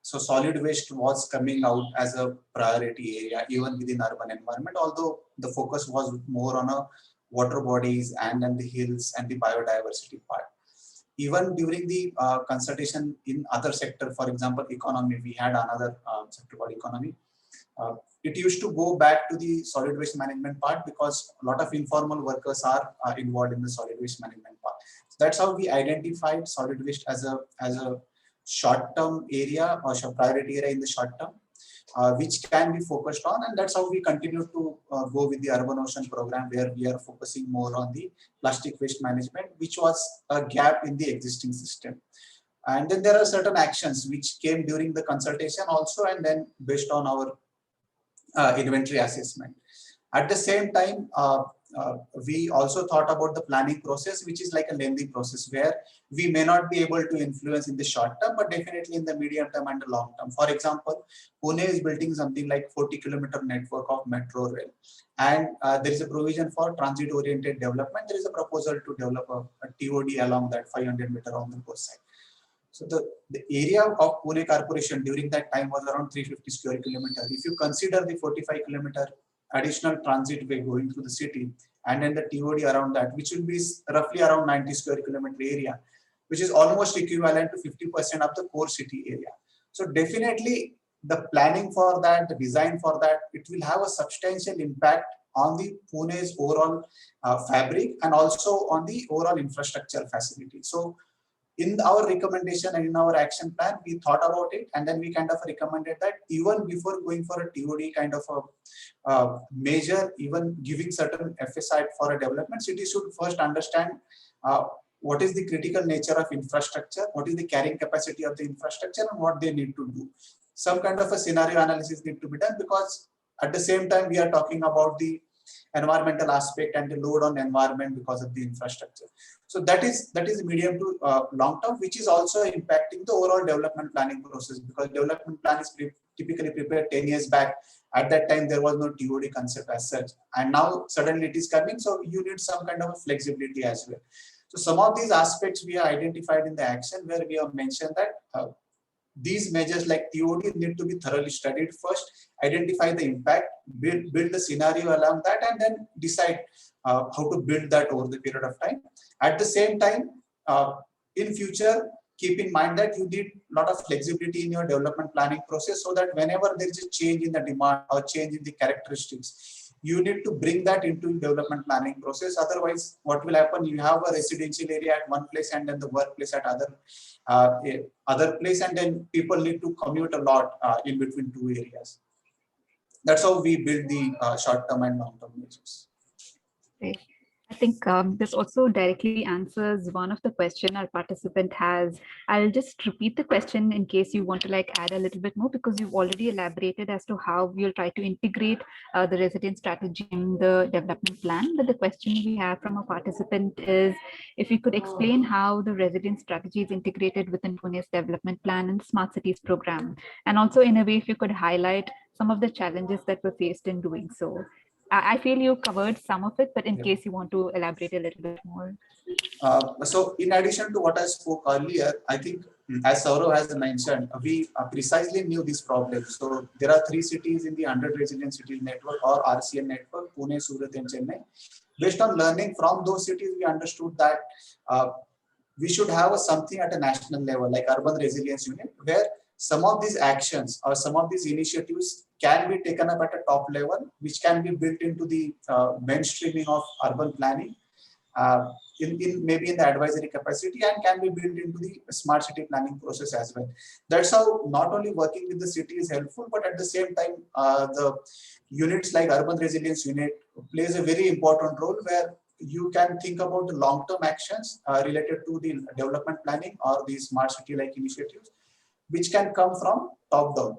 so solid waste was coming out as a priority area, even within urban environment, although the focus was more on a water bodies and then the hills and the biodiversity part. Even during the consultation in other sector, for example, economy, we had another sector called economy. It used to go back to the solid waste management part, because a lot of informal workers are involved in the solid waste management part. So that's how we identified solid waste as a short-term area or priority area in the short term, which can be focused on, and that's how we continue to go with the Urban Ocean program, where we are focusing more on the plastic waste management, which was a gap in the existing system. And then there are certain actions which came during the consultation also, and then based on our inventory assessment. At the same time, we also thought about the planning process, which is like a lengthy process where we may not be able to influence in the short term, but definitely in the medium term and the long term. For example, Pune is building something like 40-kilometer network of metro rail, and there is a provision for transit-oriented development. There is a proposal to develop a TOD along that 500-meter on the both side. So the area of Pune Corporation during that time was around 350 square kilometers. If you consider the 45-kilometer additional transit way going through the city, and then the TOD around that, which will be roughly around 90 square kilometer area, which is almost equivalent to 50% of the core city area. So definitely the planning for that, the design for that, it will have a substantial impact on the Pune's overall fabric and also on the overall infrastructure facility. So in our recommendation and in our action plan, we thought about it, and then we kind of recommended that even before going for a TOD kind of a measure, even giving certain FSI for a development, cities should first understand what is the critical nature of infrastructure, what is the carrying capacity of the infrastructure, and what they need to do. Some kind of a scenario analysis need to be done, because at the same time we are talking about the environmental aspect and the load on environment because of the infrastructure. So that is medium to long term, which is also impacting the overall development planning process, because development plan is typically prepared 10 years back. At that time, there was no TOD concept as such, and now suddenly it is coming. So you need some kind of a flexibility as well. So some of these aspects we have identified in the action, where we have mentioned that these measures like TOD need to be thoroughly studied first, identify the impact, build the scenario along that, and then decide how to build that over the period of time. At the same time, in future, keep in mind that you need a lot of flexibility in your development planning process, so that whenever there is a change in the demand or change in the characteristics, you need to bring that into development planning process. Otherwise, what will happen? You have a residential area at one place and then the workplace at other place, and then people need to commute a lot in between two areas. That's how we build the short-term and long-term measures. Great. I think this also directly answers one of the question our participant has. I'll just repeat the question in case you want to like add a little bit more, because you've already elaborated as to how we'll try to integrate the resident strategy in the development plan. But the question we have from a participant is if you could explain how the resident strategy is integrated within Pune's development plan and smart cities program. And also in a way, if you could highlight some of the challenges that were faced in doing so. I feel you covered some of it, but in case you want to elaborate a little bit more. So in addition to what I spoke earlier, I think as Saurav has mentioned, we precisely knew this problem. So there are 3 cities in the 100 resident cities network or RCN network, Pune, Surat and Chennai. Based on learning from those cities, we understood that we should have something at a national level, like urban resilience unit, where some of these actions or some of these initiatives can be taken up at a top level, which can be built into the mainstreaming of urban planning, maybe in the advisory capacity, and can be built into the smart city planning process as well. That's how not only working with the city is helpful, but at the same time, the units like urban resilience unit plays a very important role, where you can think about the long-term actions related to the development planning or the smart city-like initiatives, which can come from top down.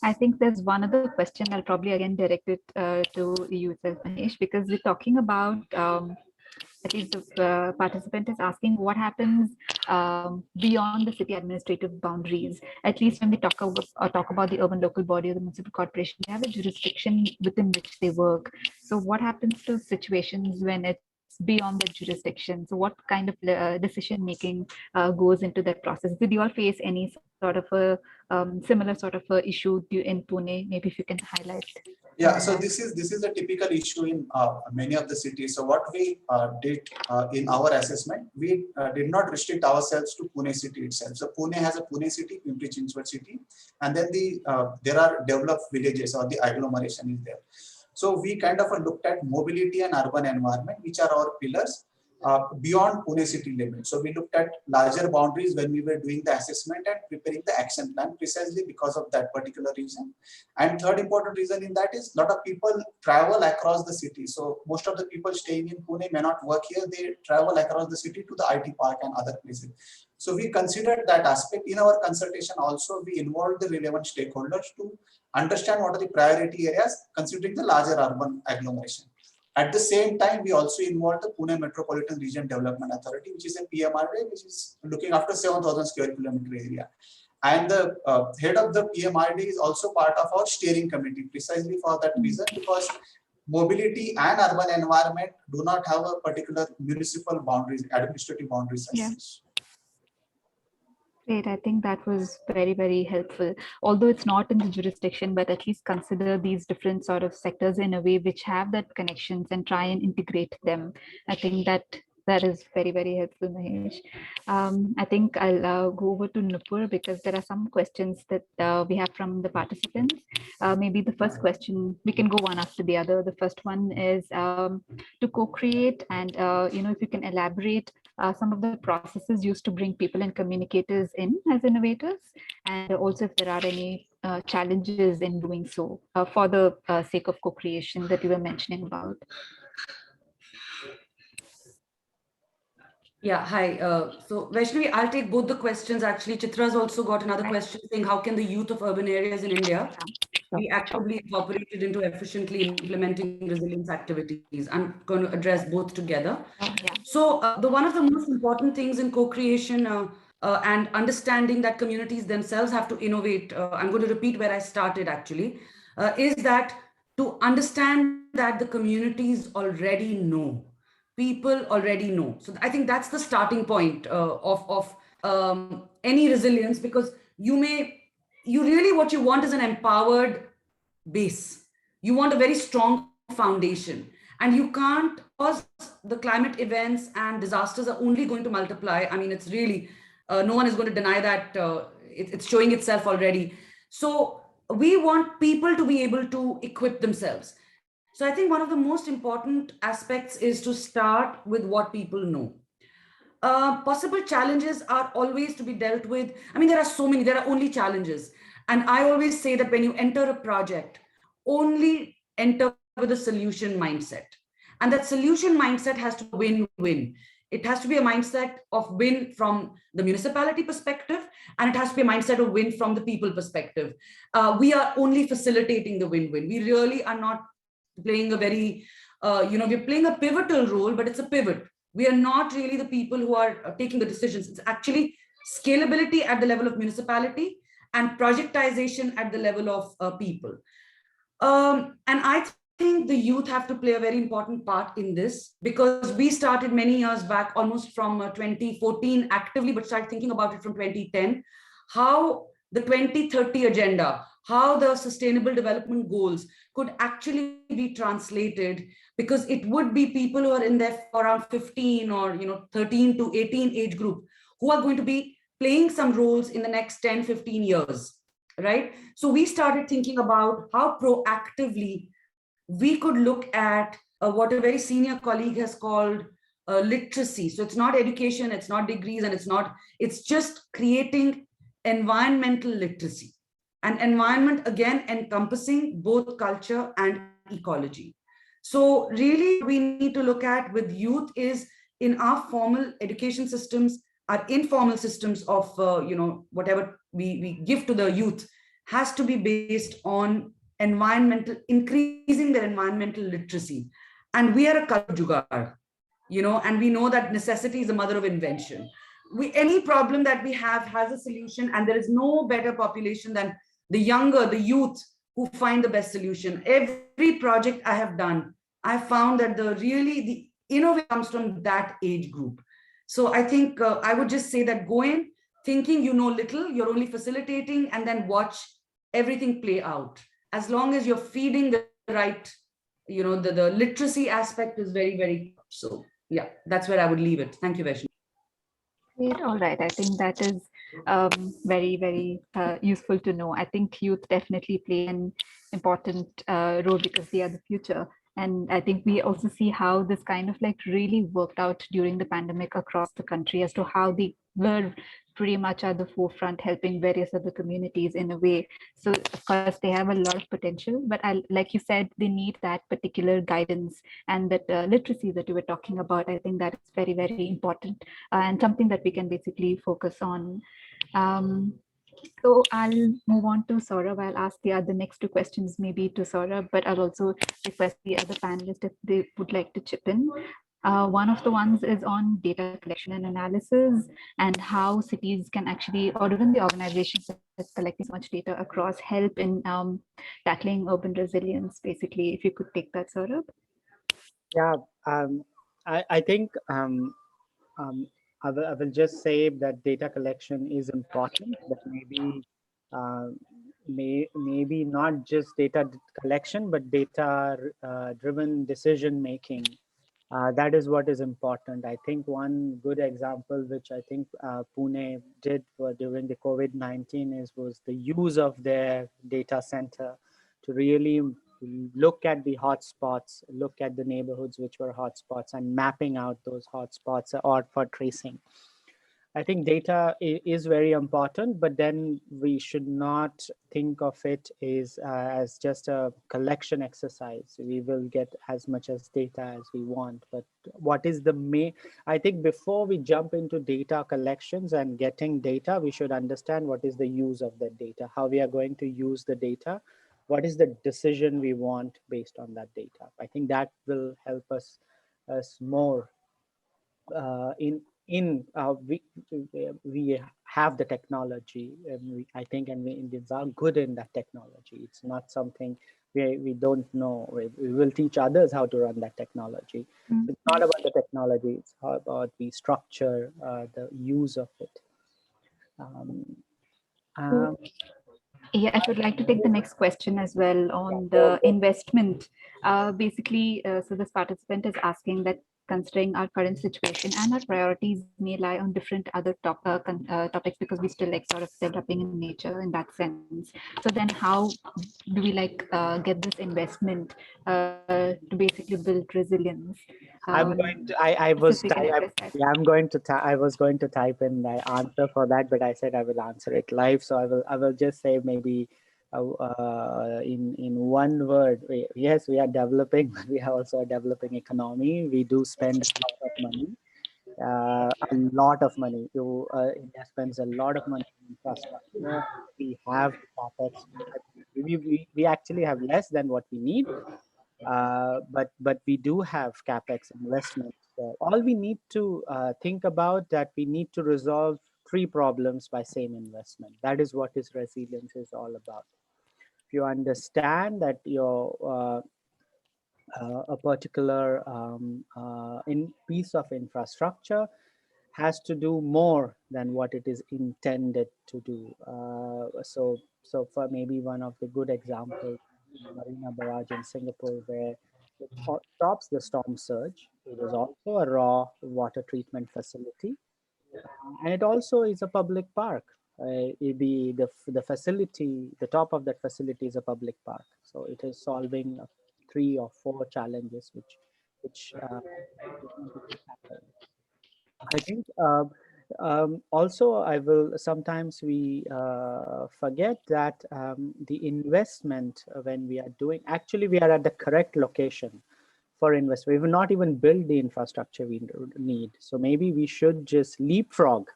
I think there's one other question I'll probably again direct it to you itself, Mahesh, because we're talking about, at least the participant is asking what happens beyond the city administrative boundaries. At least when we talk about the urban local body or the municipal corporation, they have a jurisdiction within which they work. So what happens to situations when it's beyond that jurisdiction? So what kind of decision making goes into that process? Did you all face any sort of a similar sort of a issue in Pune? Maybe if you can highlight. Yeah, so this is a typical issue in many of the cities. So what we did in our assessment, we did not restrict ourselves to Pune city itself. So Pune has a Pune city, Pimpri-Chinchwad city, and then there are developed villages or the agglomeration is there. So we kind of looked at mobility and urban environment, which are our pillars. beyond Pune city limits. So we looked at larger boundaries when we were doing the assessment and preparing the action plan, precisely because of that particular reason. And third important reason in that is a lot of people travel across the city. So most of the people staying in Pune may not work here. They travel across the city to the IT park and other places. So we considered that aspect in our consultation. Also, we involved the relevant stakeholders to understand what are the priority areas considering the larger urban agglomeration. At the same time, we also involved the Pune Metropolitan Region Development Authority, which is a PMRD, which is looking after 7,000 square kilometer area. And the head of the PMRD is also part of our steering committee, precisely for that reason, because mobility and urban environment do not have a particular municipal boundaries, administrative boundaries. Yeah. Great. I think that was very, very helpful. Although it's not in the jurisdiction, but at least consider these different sort of sectors in a way which have that connections and try and integrate them. I think that is very, very helpful, Mahesh. I think I'll go over to Nupur because there are some questions that we have from the participants. Maybe the first question, we can go one after the other. The first one is to co-create and, if you can elaborate some of the processes used to bring people and communicators in as innovators, and also if there are any challenges in doing so for the sake of co-creation that you were mentioning about. Yeah, hi. So Vaishnavi, I'll take both the questions. Actually, Chitra's also got another question saying, how can the youth of urban areas in India be actively incorporated into efficiently implementing resilience activities? I'm going to address both together. So one of the most important things in co-creation and understanding that communities themselves have to innovate, I'm going to repeat where I started actually, is that to understand that the communities already know. People already know. So I think that's the starting point of any resilience, because you really what you want is an empowered base. You want a very strong foundation, and you can't, because the climate events and disasters are only going to multiply. I mean, it's really, no one is going to deny that it's showing itself already. So we want people to be able to equip themselves. So I think one of the most important aspects is to start with what people know. Possible challenges are always to be dealt with. I mean, there are so many, there are only challenges. And I always say that when you enter a project, only enter with a solution mindset. And that solution mindset has to win-win. It has to be a mindset of win from the municipality perspective, and it has to be a mindset of win from the people perspective. We are only facilitating the win-win. We really are not playing a very, we're playing a pivotal role, but it's a pivot. We are not really the people who are taking the decisions. It's actually scalability at the level of municipality and projectization at the level of people. And I think the youth have to play a very important part in this, because we started many years back, almost from 2014 actively, but started thinking about it from 2010, how the 2030 agenda, how the sustainable development goals could actually be translated, because it would be people who are in there for around 15 or 13 to 18 age group who are going to be playing some roles in the next 10, 15 years, right? So we started thinking about how proactively we could look at what a very senior colleague has called literacy. So it's not education, it's not degrees, and it's just creating environmental literacy. And environment, again, encompassing both culture and ecology. So really we need to look at with youth is in our formal education systems, our informal systems of, whatever we give to the youth has to be based on increasing their environmental literacy. And we are a culture jugaad, and we know that necessity is the mother of invention. Any problem that we have has a solution, and there is no better population than the youth who find the best solution. Every project I have done, I found that the innovation comes from that age group. So I think I would just say that go in thinking you know little, you're only facilitating, and then watch everything play out. As long as you're feeding the right, the literacy aspect is very, very, so yeah, that's where I would leave it. Thank you, Vaishnavi. Great. All right. I think that is very, very useful to know. I think youth definitely play an important role because they are the future. And I think we also see how this kind of like really worked out during the pandemic across the country as to how they were pretty much at the forefront helping various other communities in a way. So of course they have a lot of potential, but like you said, they need that particular guidance and that literacy that you were talking about. I think that is very, very important and something that we can basically focus on. Um, so I'll move on to Saurabh. I'll ask the next two questions maybe to Saurabh, but I'll also request the other panelists if they would like to chip in. One of the ones is on data collection and analysis and how cities can actually, or even the organizations that are collecting so much data across, help in tackling urban resilience, basically. If you could take that, Saurabh. Yeah, I think um, I will just say that data collection is important, but maybe uh, maybe not just data collection, but data driven decision making. That is what is important. I think one good example, which I think Pune did for during the COVID-19, was the use of their data center to really look at the hotspots, look at the neighborhoods which were hotspots, and mapping out those hotspots or for tracing. I think data is very important, but then we should not think of it as just a collection exercise. We will get as much as data as we want, but what is the main? I think before we jump into data collections and getting data, we should understand what is the use of the data, how we are going to use the data, what is the decision we want based on that data. I think that will help us more we have the technology, and I think, and we Indians are good in that technology. It's not something we don't know. We will teach others how to run that technology. Mm. It's not about the technology. It's about the structure, the use of it. Um, So, um, yeah, I would like to take the next question as well yeah, on go, the go. investment. Basically, so this participant is asking that considering our current situation and our priorities may lie on different other topics because we still like sort of developing in nature in that sense. So then how do we like get this investment to basically build resilience? I'm Um, going to. I if we was. can address that. Yeah, I'm going to. I was going to type in the answer for that, but I said I will answer it live. So I will. I will just say maybe, in one word. Yes, we are developing, but we are also a developing economy. We do spend a lot of money. A lot of money. India spends a lot of money on infrastructure. We have capex. We actually have less than what we need, but we do have capex investments. All we need to think about that we need to resolve three problems by same investment. That is what is resilience is all about. If you understand that a particular in piece of infrastructure has to do more than what it is intended to do. So for maybe one of the good examples, Marina Barrage in Singapore, where it stops the storm surge. It is also a raw water treatment facility, and it also is a public park. The facility, the top of that facility is a public park. So it is solving three or four challenges which wanted to tackle. I think also I will sometimes we forget that the investment when we are doing actually we are at the correct location for investment. We will not even build the infrastructure we need. So maybe we should just leapfrog.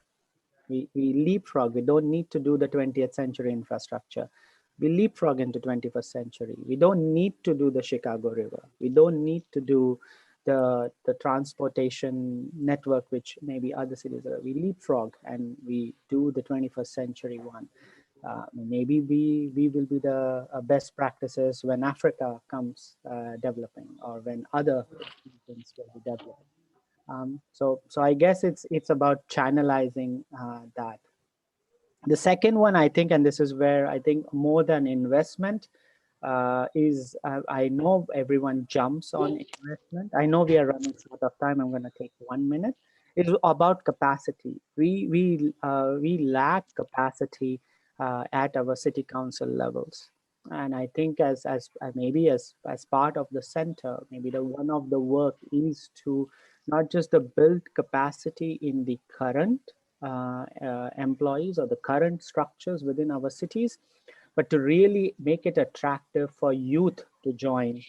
We leapfrog. We don't need to do the 20th century infrastructure. We leapfrog into 21st century. We don't need to do the Chicago River. We don't need to do the transportation network, which maybe other cities are. We leapfrog and we do the 21st century one. Maybe we will be the best practices when Africa comes developing or when other regions will be developing. So I guess it's about channelizing that. The second one, I think, and this is where I think more than investment is I know everyone jumps on investment. I know we are running short of time. I'm going to take 1 minute. It's about capacity. We lack capacity at our city council levels. And I think maybe as part of the center, maybe the one of the work is to not just the build capacity in the current employees or the current structures within our cities, but to really make it attractive for youth to join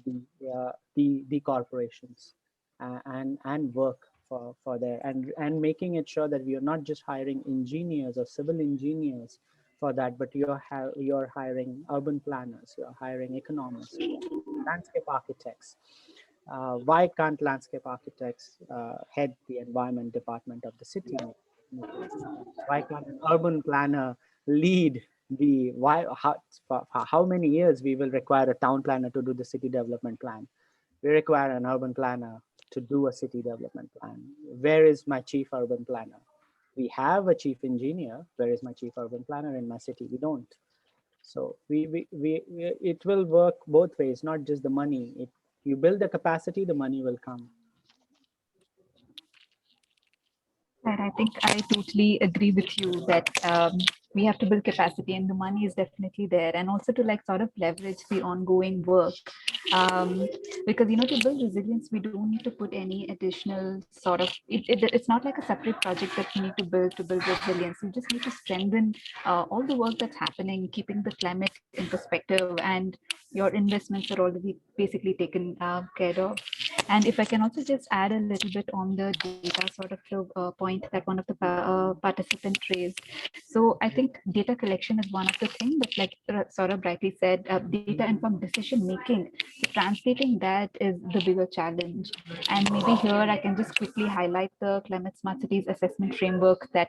the corporations and work for there, and making it sure that we are not just hiring engineers or civil engineers for that, but you're hiring urban planners, you're hiring economists, you're hiring landscape architects. Why can't landscape architects head the environment department of the city? Why can't an urban planner lead the why? For how many years we will require a town planner to do the city development plan? We require an urban planner to do a city development plan. Where is my chief urban planner? We have a chief engineer. Where is my chief urban planner in my city? We don't. So it will work both ways, not just the money. If you build the capacity, the money will come. And I think I totally agree with you that we have to build capacity, and the money is definitely there, and also to like sort of leverage the ongoing work, um, because to build resilience, we don't need to put any additional sort of. It's not like a separate project that we need to build resilience. We just need to strengthen all the work that's happening, keeping the climate in perspective, and your investments are already basically taken care of. And if I can also just add a little bit on the data sort of the point that one of the participants raised. So I think data collection is one of the things, but like Saurabh rightly said, data informed decision making. So translating that is the bigger challenge. And maybe here I can just quickly highlight the Climate Smart Cities assessment framework that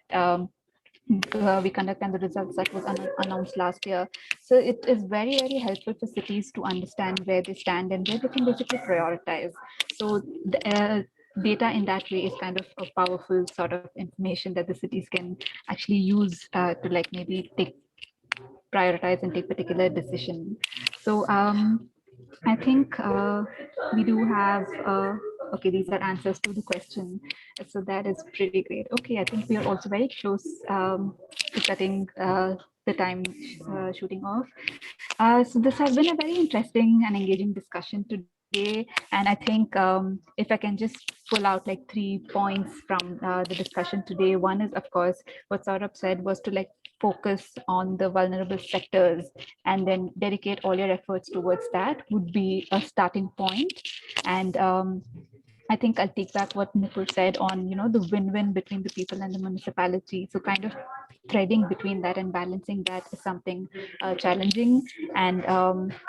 we conduct and the results that was announced last year. So it is very helpful for cities to understand where they stand and where they can basically prioritize. So the data in that way is kind of a powerful sort of information that the cities can actually use to like maybe take prioritize and take particular decision. So I think we do have, okay, these are answers to the question. So that is pretty great. Okay, I think we are also very close to cutting the time shooting off. So this has been a very interesting and engaging discussion today. And I think if I can just pull out like 3 points from the discussion today, one is, of course, what Saurabh said was to like focus on the vulnerable sectors and then dedicate all your efforts towards that would be a starting point. And I think I'll take back what Nipur said on, the win-win between the people and the municipality. So kind of threading between that and balancing that is something challenging. And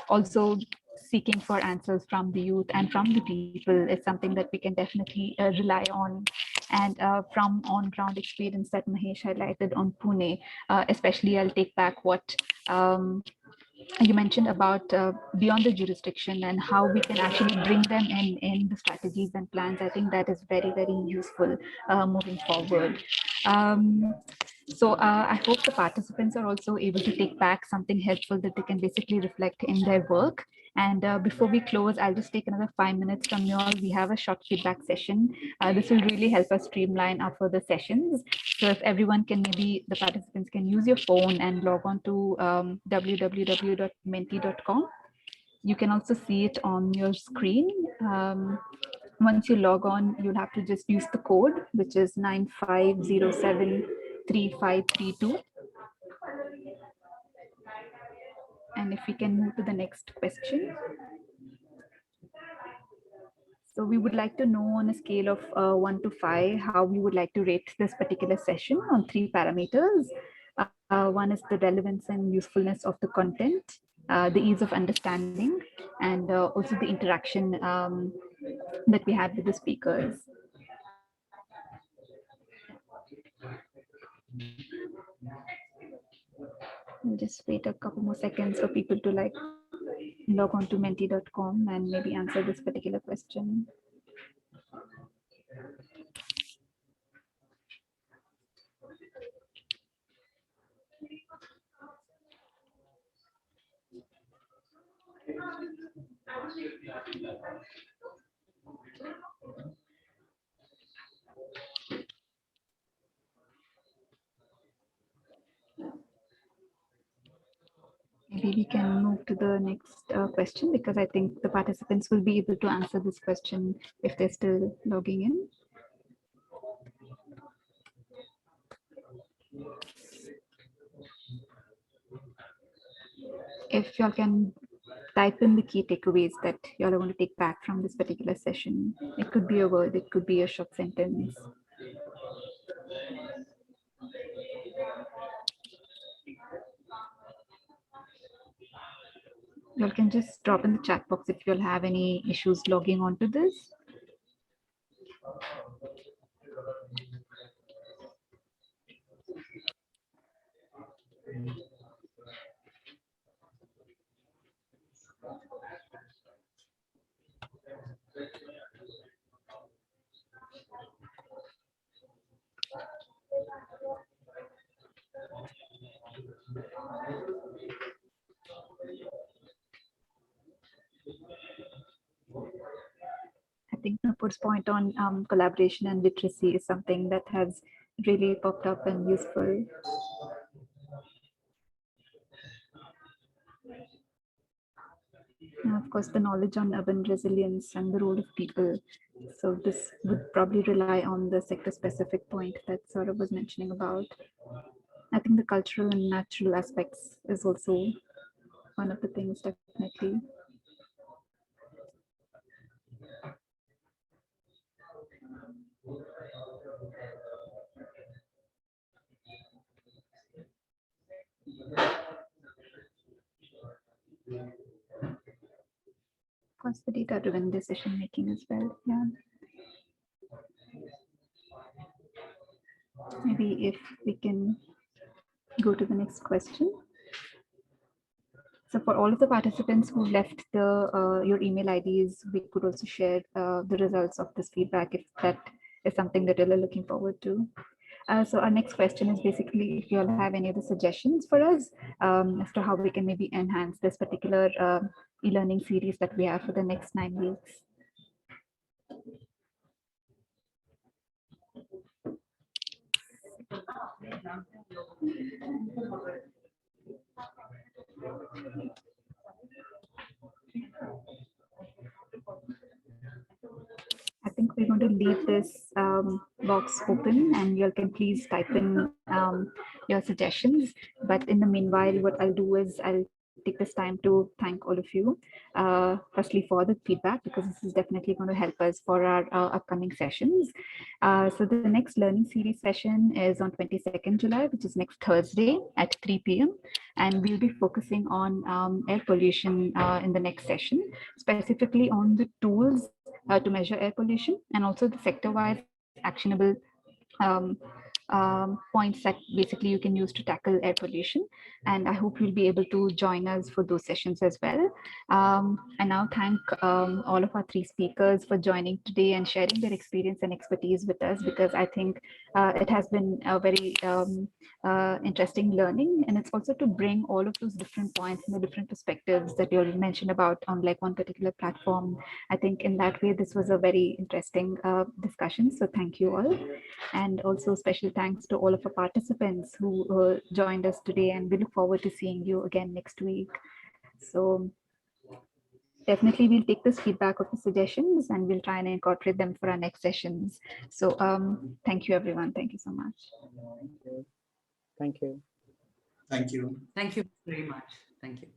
also seeking for answers from the youth and from the people is something that we can definitely rely on. And from on-ground experience that Mahesh highlighted on Pune, especially I'll take back what you mentioned about beyond the jurisdiction and how we can actually bring them in the strategies and plans. I think that is very useful moving forward. um, so I hope the participants are also able to take back something helpful that they can basically reflect in their work. And before we close, I'll just take another 5 minutes from you all. We have a short feedback session. This will really help us streamline our further sessions. So if everyone can, maybe the participants can use your phone and log on to www.menti.com. You can also see it on your screen. Once you log on, you'll have to just use the code, which is 95073532. And if we can move to the next question. So we would like to know on a scale of 1 to 5, how we would like to rate this particular session on 3 parameters. One is the relevance and usefulness of the content, the ease of understanding, and also the interaction that we had with the speakers. We'll just wait a couple more seconds for people to like log on to menti.com and maybe answer this particular question. Maybe maybe we can move to the next question, because I think the participants will be able to answer this question if they're still logging in. If y'all can type in the key takeaways that y'all are going to take back from this particular session. It could be a word, it could be a short sentence. Y'all can just drop in the chat box if you'll have any issues logging onto this. I think Nupur's point on collaboration and literacy is something that has really popped up and useful. And of course, the knowledge on urban resilience and the role of people. So this would probably rely on the sector-specific point that Saurabh was mentioning about. I think the cultural and natural aspects is also one of the things, definitely. Of course, the data-driven decision making as well. Yeah. Maybe if we can go to the next question. So for all of the participants who left your email IDs, we could also share the results of this feedback if that is something that you're looking forward to. So our next question is basically if you all have any other suggestions for us as to how we can maybe enhance this particular e-learning series that we have for the next 9 weeks. I think we're going to leave this box open and you all can please type in your suggestions. But in the meanwhile, what I'll do is I'll take this time to thank all of you, firstly for the feedback, because this is definitely going to help us for our upcoming sessions. So the next learning series session is on 22nd July, which is next Thursday at 3 p.m. And we'll be focusing on air pollution in the next session, specifically on the tools to measure air pollution and also the sector-wise actionable points that basically you can use to tackle air pollution. And I hope you'll be able to join us for those sessions as well. I now thank all of our 3 speakers for joining today and sharing their experience and expertise with us, because I think it has been a very interesting learning, and it's also to bring all of those different points and the different perspectives that you mentioned about on like one particular platform. I think in that way, this was a very interesting discussion. So thank you all. And also special thanks to all of our participants who joined us today, and we look forward to seeing you again next week. So definitely we'll take this feedback of the suggestions and we'll try and incorporate them for our next sessions. So thank you, everyone. Thank you so much. Thank you. Thank you. Thank you very much. Thank you.